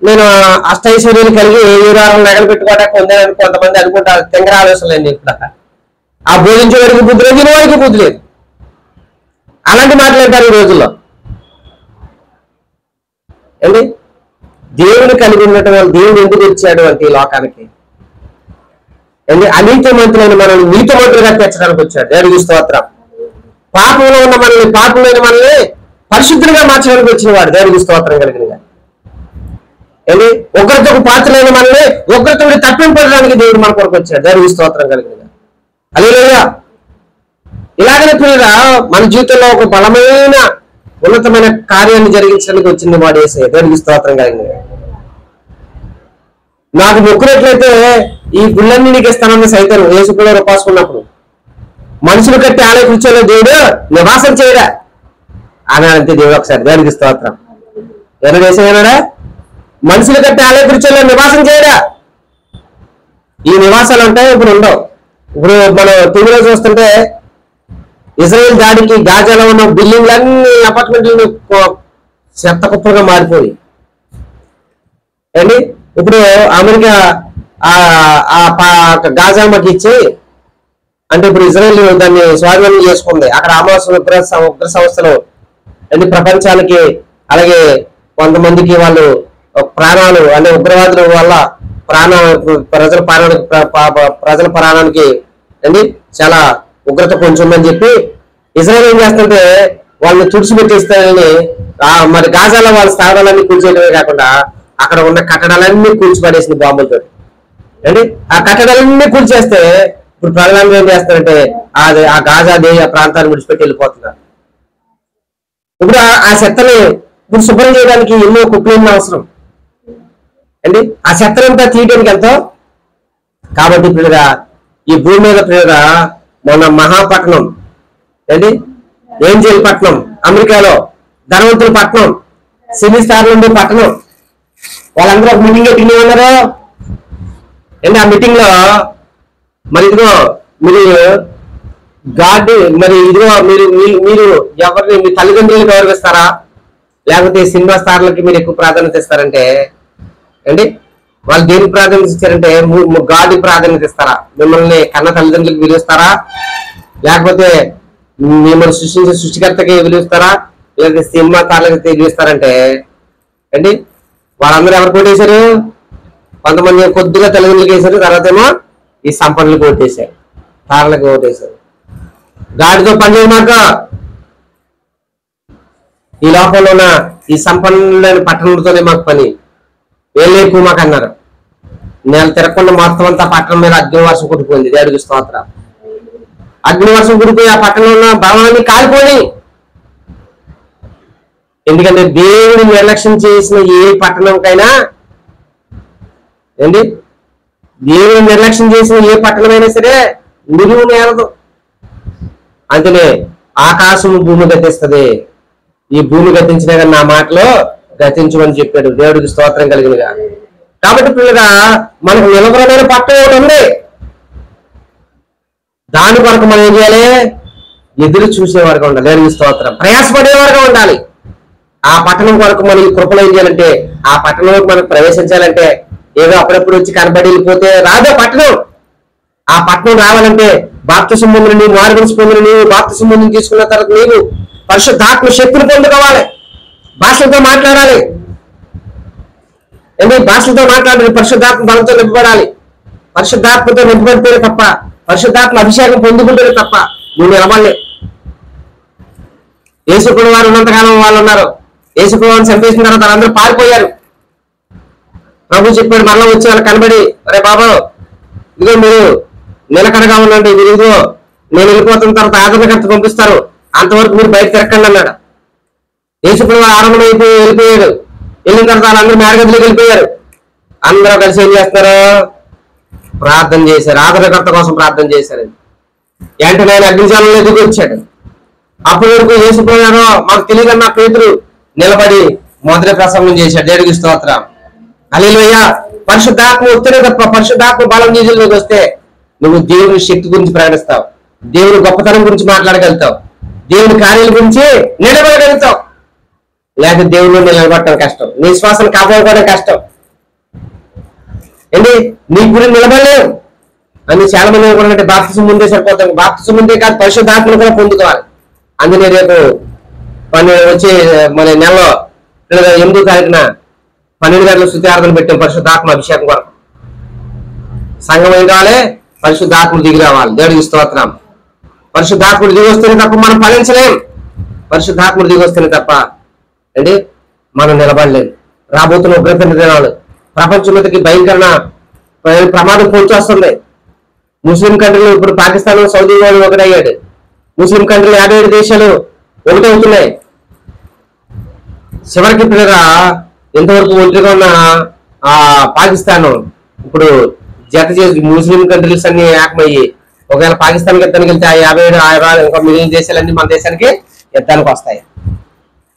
నేను అష్టైశ్వర్యాలు కలిగి 7 నగలు పెట్టుకోవడానికి పొందానని కొంతమంది అనుకుంటారు. తెంగర ఆలోచనలేండి. ఇప్పుడు ఆ బోధించే వారికి బుద్ధి లేదు, వినే వారికి బుద్ధి లేదు. అలాంటి మాట్లాడతారు ఈ రోజుల్లో. ఏంటి దేవుని కలిగి ఉండటం వల్ల దేవుడు ఎందుకు వచ్చాడు అంటే ఈ లోకానికి ఏంటి అనీతిమంతులైన మనల్ని నీతిమంతులుగా తెచ్చడానికి వచ్చాడు. దేవునికి స్తోత్రం. పాపంలో ఉన్న మనల్ని, పాపంలోని మనల్ని పరిశుద్ధులుగా మార్చడానికి వచ్చిన వాడు. దేవునికి స్తోత్రం కలిగిన ఏంటి ఉగ్రతకు పాత్రలైన మనల్ని ఉగ్రతని తప్పింపడానికి దేవుడు మన కొరకు వచ్చాడు. దేవునికి స్తోత్రం కలిగిన హల్లెలూయా. ఇలాగనే ప్రియురా మన జీవితంలో ఒక బలమైన ఉన్నతమైన కార్యాన్ని జరిగించడానికి వచ్చింది వాడు యేసయ్య. దేవునికి స్తోత్రం కలిగిన నాకు మొక్కునట్లయితే ఈ గుళ్ళన్నీ నీకు ఇస్తానన్న సైతం యేసు పిల్లలు ఉపాసుకున్నప్పుడు మనుషులు కట్టి ఆలయ కూర్చోలే దేవుడు నివాసం చేయరా అన్నాడంతే దేవుడు ఒకసారి. దేవునికి స్తోత్రం. ఎవరు వేసాడా? మనుషులు కట్టి ఆలయ కూర్చోలే నివాసం చేయరా. ఈ నివాసాలు అంటే ఇప్పుడు ఉండవు. ఇప్పుడు మనం టీవీలో చూస్తుంటే ఇజ్రాయెల్ దాడికి గాజాలో ఉన్న బిల్డింగ్లన్నీ అపార్ట్మెంట్లు చెత్త కుప్పగా మారిపోయి ఏంటి ఇప్పుడు అమెరికా గాజా మాకు ఇచ్చి అంటే ఇప్పుడు ఇజ్రాయెల్ దాన్ని స్వాధీనం చేసుకుంది. అక్కడ హమాస్ ఉగ్ర సంస్థలు అన్ని ప్రపంచానికి అలాగే కొంతమందికి వాళ్ళు ప్రాణాలు అంటే ఉగ్రవాదుల వల్ల ప్రజల ప్రాణానికి ఏంటి చాలా ఉగ్రత కొంచెందని చెప్పి ఇజ్రాయెల్ ఏం చేస్తుంటే వాళ్ళని తుడిచిపెట్టేస్తారని మరి గాజాలో వాళ్ళ స్థావరాలన్నీ కూల్చేయడమే కాకుండా అక్కడ ఉన్న కట్టడాలన్నీ కూల్చిపడేసింది బాంబులతో. అంటే ఆ కట్టడాలన్నీ కూల్చేస్తే ఇప్పుడు ప్రజలందరూ ఏం చేస్తారంటే ఆ గాజా ఆ ప్రాంతాన్ని విడిచిపెట్టి వెళ్ళిపోతున్నారు. ఇప్పుడు ఆ చెత్తని ఇప్పుడు శుభ్రం చేయడానికి ఎన్నో కుక్లీన్లు అవసరం అండి. ఆ చెత్తనంతా తీయడానికి ఎంతో కాబట్టి పిల్లగా ఈ భూమి మీద పిల్లగా మొన్న మహాపట్నం ఏంటి ఏంజల్ పట్నం అమెరికాలో ధనవంతుల పట్నం సినీ స్టార్లు ఉండే పట్టణం వాళ్ళందరూ ఒక మీటింగ్ పెట్టి ఉన్నారు ఏంటి. ఆ మీటింగ్ లో మరి ఇదిగో మీరు గాడ్ మరి ఇదిగో మీరు ఎవరిని మీ తల్లిదండ్రులకు గౌరవిస్తారా లేకపోతే సినిమా స్టార్లకి మీరు ఎక్కువ ప్రాధాన్యత ఇస్తారంటే ఏంటి వాళ్ళు దేనికి ప్రాధాన్యత ఇచ్చారంటే గాడ్ ప్రాధాన్యత ఇస్తారా? మిమ్మల్ని కన్న తల్లిదండ్రులకు విలువిస్తారా లేకపోతే మిమ్మల్ని సృష్టించే సృష్టికర్తకి విలువిస్తారా లేకపోతే సినిమా స్టార్లకి విలువిస్తారంటే ఏంటి వాళ్ళందరూ ఎవరు కోటేశారు? కొంతమంది కొద్దిగా తల్లిదండ్రులకు వేశారు, తర్వాత ఏమో ఈ సంపన్నులకు ఓటేశారు, తారలకు ఓటేశారు. గాడితో పనిచేయమాక ఈ లోకంలో ఉన్న ఈ సంపన్నులైన పట్టణంతోనే మాకు పని, వేళ్ళు ఎక్కువ మాకు అన్నారు. నేను తిరగకుండా మొత్తం అంతా పట్టణం మీద అగ్నివర్షం కుడిపోయింది. దేవుడికి స్తోత్రం. అగ్నివర్షం కుడిపోయి ఆ పట్టణంలో ఉన్న భవనాన్ని కాలిపోయి. ఎందుకంటే దేవుని నిర్లక్ష్యం చేసిన ఏ పట్టణంకైనా ఏంటి దేవుని నిర్లక్ష్యం చేసిన ఏ పట్టణమైనా సరే నిలువు నేరదు. అందుకనే ఆకాశము భూమి గతిస్తుంది. ఈ భూమి గతించినా కానీ నా మాటలో గతించమని చెప్పాడు. దేవుడికి స్తోత్రం కలిగినగా. కాబట్టి పిల్లగా మనకు నిలబడమైన పట్టణం ఒకటి ఉంది. దాని కొరకు మనం ఏం చేయాలి? ఎదురు చూసేవారుగా ఉండాలి. దేవుడికి స్తోత్రం. ప్రయాసపడేవారుగా ఉండాలి. ఆ పట్టణం కొరకు మనం ఈ కృపలో ఏం చేయాలంటే ఆ పట్టణంలోకి మనం ప్రవేశించాలంటే ఏదో అప్పుడప్పుడు వచ్చి కనబడి వెళ్ళిపోతే రాదో పట్టణం. ఆ పట్టణం రావాలంటే బాప్తిసం పొందిన నీవు, మారుమనసు పొందిన నీవు, బాప్తిసం పొందిన తీసుకున్న తర్వాత నీవు పరిశుద్ధాత్మ శక్తిని పొందుకోవాలి. భాషలతో మాట్లాడాలి. ఎందుకు భాషలతో మాట్లాడాలి? పరిశుద్ధాత్మ బలంతో నింపబడాలి. పరిశుద్ధాత్మతో నింపబడితేనే తప్ప, పరిశుద్ధాత్మ అభిషేకం పొందుకుంటేనే తప్ప నువ్వు నిలబడలే. యేసుకుడు వారు ఉన్నంతకాలం వాళ్ళు ఉన్నారు. యేసుకుడు వారిని చంపేసిన తర్వాత వాళ్ళందరూ పారిపోయారు. ప్రభు చెప్పాడు మరలా వచ్చి వాళ్ళు కనబడి, అరే బాబా ఇదిగో మీరు నిలకడగా ఉండండి, మీరు ఇదిగో నేను వెళ్ళిపోతున్న తర్వాత ఆదరణకర్త పంపిస్తారు, అంతవరకు మీరు బయట తిరగండి అన్నాడు. యేసుకుడు వారు ఆరంభం అయిపోయి వెళ్ళిపోయాడు. వెళ్ళిన తర్వాత వాళ్ళందరూ మేడగదిలోకి వెళ్ళిపోయారు. అందరూ కలిసి ఏం చేస్తారు? ప్రార్థన చేశారు. ఆదరణకర్త కోసం ప్రార్థన చేశారు. వెంటనే ఆయన అగ్నిజాలంలో ఎదుగు వచ్చాడు. అప్పటి వరకు యేసుకుడు గారు మాకు తెలియదన్న పేతురు నిలబడి మొదటి ప్రసంగం చేశాడు. దేవుడికి స్తోత్రం. హల్లెలూయా. పరిశుద్ధాత్మ వస్తేనే తప్ప, పరిశుద్ధాత్మ బలం నీళ్ళలోకి వస్తే నువ్వు దేవుని శక్తి గురించి ప్రకటిస్తావు, దేవుని గొప్పతనం గురించి మాట్లాడగలుగుతావు, దేవుని కార్యాల గురించి నిలబడగలుగుతావు. లేకపోతే దేవుని నిలబడటం కష్టం, నీ విశ్వాసాన్ని కాపాడుకోవడం కష్టం ఏంటి, నీ గురించి నిలబడలేవు అని చాలా మంది అనుకుంటే బాప్తిసం ముందే సరిపోతాం. బాప్తిసం ముందే కాదు, పరిశుద్ధాత్మను కూడా పొందుకోవాలి. అందుకే రేపు వచ్చే మన నెలలో 8వ తారీఖున 12 గంటల స్తుతి ఆరాధన పెట్టాం పరిశుద్ధాత్మ అభిషేకం కొరకు. సంఘం ఏం కావాలి, పరిశుద్ధాత్మలు దిగి రావాలి. దేవుడికి స్తోత్రం. పరిశుద్ధాత్ముడు దిగి వస్తేనే తప్ప మనం ఫలించలేం. పరిశుద్ధాత్ముడు దిగి వస్తేనే తప్ప అంటే మనం నిలబడలేం. రాబోతున్న ఉగ్రత దినాలు ప్రపంచం మీదకి భయంకరమైన ప్రమాదం పొంచి వస్తుంది. ముస్లిం కంట్రీలు ఇప్పుడు పాకిస్తాన్, సౌదీ వాళ్ళు ఒకటయ్యాడు. ముస్లిం కంట్రీలు 57 దేశాలు ఒకటవుతున్నాయి. చివరికి పిల్లగా ఎంతవరకు ఒంటరిగా ఉన్న పాకిస్తాన్ ఇప్పుడు జత చేసి ముస్లిం కంట్రీస్ అన్ని ఏకమయ్యి ఒకవేళ పాకిస్తాన్కి యుద్ధానికి వెళ్తే ఆ 57 ఇంకా మిగిలిన దేశాలన్నీ మన దేశానికి యుద్ధానికి వస్తాయి.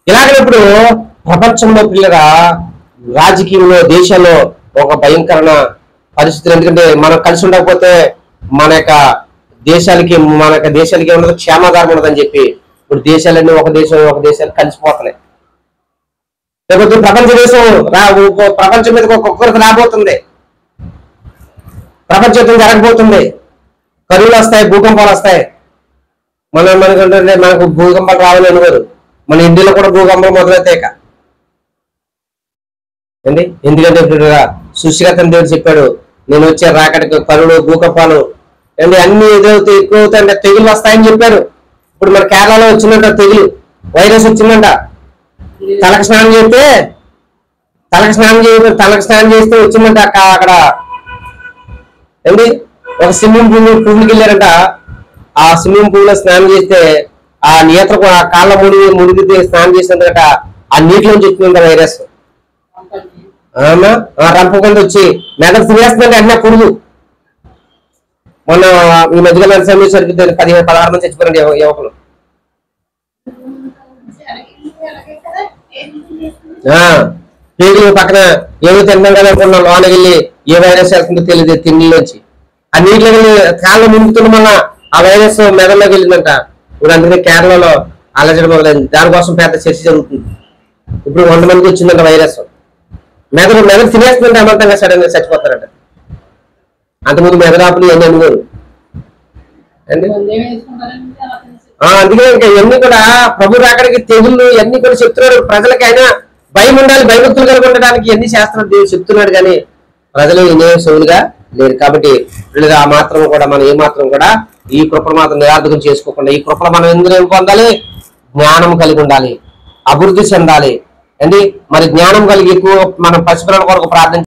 ఇలాగే ఇప్పుడు ప్రపంచంలో పిల్లగా రాజకీయంలో దేశాల్లో ఒక భయంకరమైన పరిస్థితులు. ఎందుకంటే మనం కలిసి ఉండకపోతే మన యొక్క దేశాలకి ఉన్నది క్షేమాధారం ఉండదని చెప్పి ఇప్పుడు దేశాలన్నీ ఒక దేశాలు కలిసిపోతున్నాయి. లేకపోతే ప్రపంచం మీద ఒక్కొక్కరికి రాబోతుంది, ప్రపంచ యుద్ధం జరగబోతుంది, కరువులు వస్తాయి, భూకంపాలు వస్తాయి. మనకు భూకంపాలు రావాలి అనుకోరు. మన ఇండియాలో కూడా భూకంపాలు మొదలవుతాయి. ఎందుకంటే ఇప్పుడు సృష్టికర్త దేవుడు చెప్పాడు, నేను వచ్చే రాకడికి కరువులు, భూకంపాలు అన్ని ఎదురవుతాయి, ఎక్కువ అవుతాయి అంటే తెగులు వస్తాయని చెప్పారు. ఇప్పుడు మన కేరళలో వచ్చిందంట తెగులు, వైరస్ వచ్చిందంట. తలకు స్నానం చేస్తే వచ్చిందంట. అక్కడ ఒక స్విమ్మింగ్ పూల్కి వెళ్ళారంట. ఆ స్విమ్మింగ్ పూల్ లో స్నానం చేస్తే ఆ నేత్ర కాళ్ళ మునిగితే స్నానం చేసినందుకట ఆ నీటిలోంచి వచ్చిందంట వైరస్. రంప కింద వచ్చి మెదడు తినేస్తుందంటే అన్న పురుగు. మొన్న ఈ మధ్యకాలం సమేసరికి 16 మంది చచ్చిపోయారండి యువకులు. పేగులు పక్కన ఏదో తిన్నాం కదా అనుకున్నా, లోనకి వెళ్ళి ఏ వైరస్ వెళ్తుందో తెలియదు తిండిలోంచి. ఆ నీటిలో వెళ్ళి కాళ్ళు మునుగుతున్న వల్ల ఆ వైరస్ మెదడులోకి వెళ్ళిందంట. ఇప్పుడు అందుకనే కేరళలో అలజడి మొదలైంది. దానికోసం పెద్ద చర్చ జరుగుతుంది. ఇప్పుడు 100 మందికి వచ్చిందంట వైరస్. మెదడు తినేస్తుందంటే అమంతంగా సడన్ గా చచ్చిపోతారట. అంతకుముందు మెదడాపులు ఎన్ని అనుకోరు. అందుకే ఇంకా ఇవన్నీ కూడా ప్రభు రాకడికి తెగుళ్ళు ఇవన్నీ కూడా చెప్తున్నాడు. ప్రజలకి అయినా భయం ఉండాలి, భయభక్తులు కలిగి ఉండడానికి ఎన్ని శాస్త్రాలు దేవుడు చెప్తున్నాడు. కానీ ప్రజలు వినే సోలుగా లేరు. కాబట్టి వీళ్ళకి ఆ మాత్రం కూడా మనం ఏమాత్రం కూడా ఈ కృపను మాత్రం నిరార్థకం చేసుకోకుండా ఈ కృపను మనం ఎందుకు ఏం పొందాలి, జ్ఞానం కలిగి ఉండాలి, అభివృద్ధి చెందాలి. మరి జ్ఞానం కలిగి ఎక్కువ మనం పసిపిల్లల కొరకు ప్రార్థన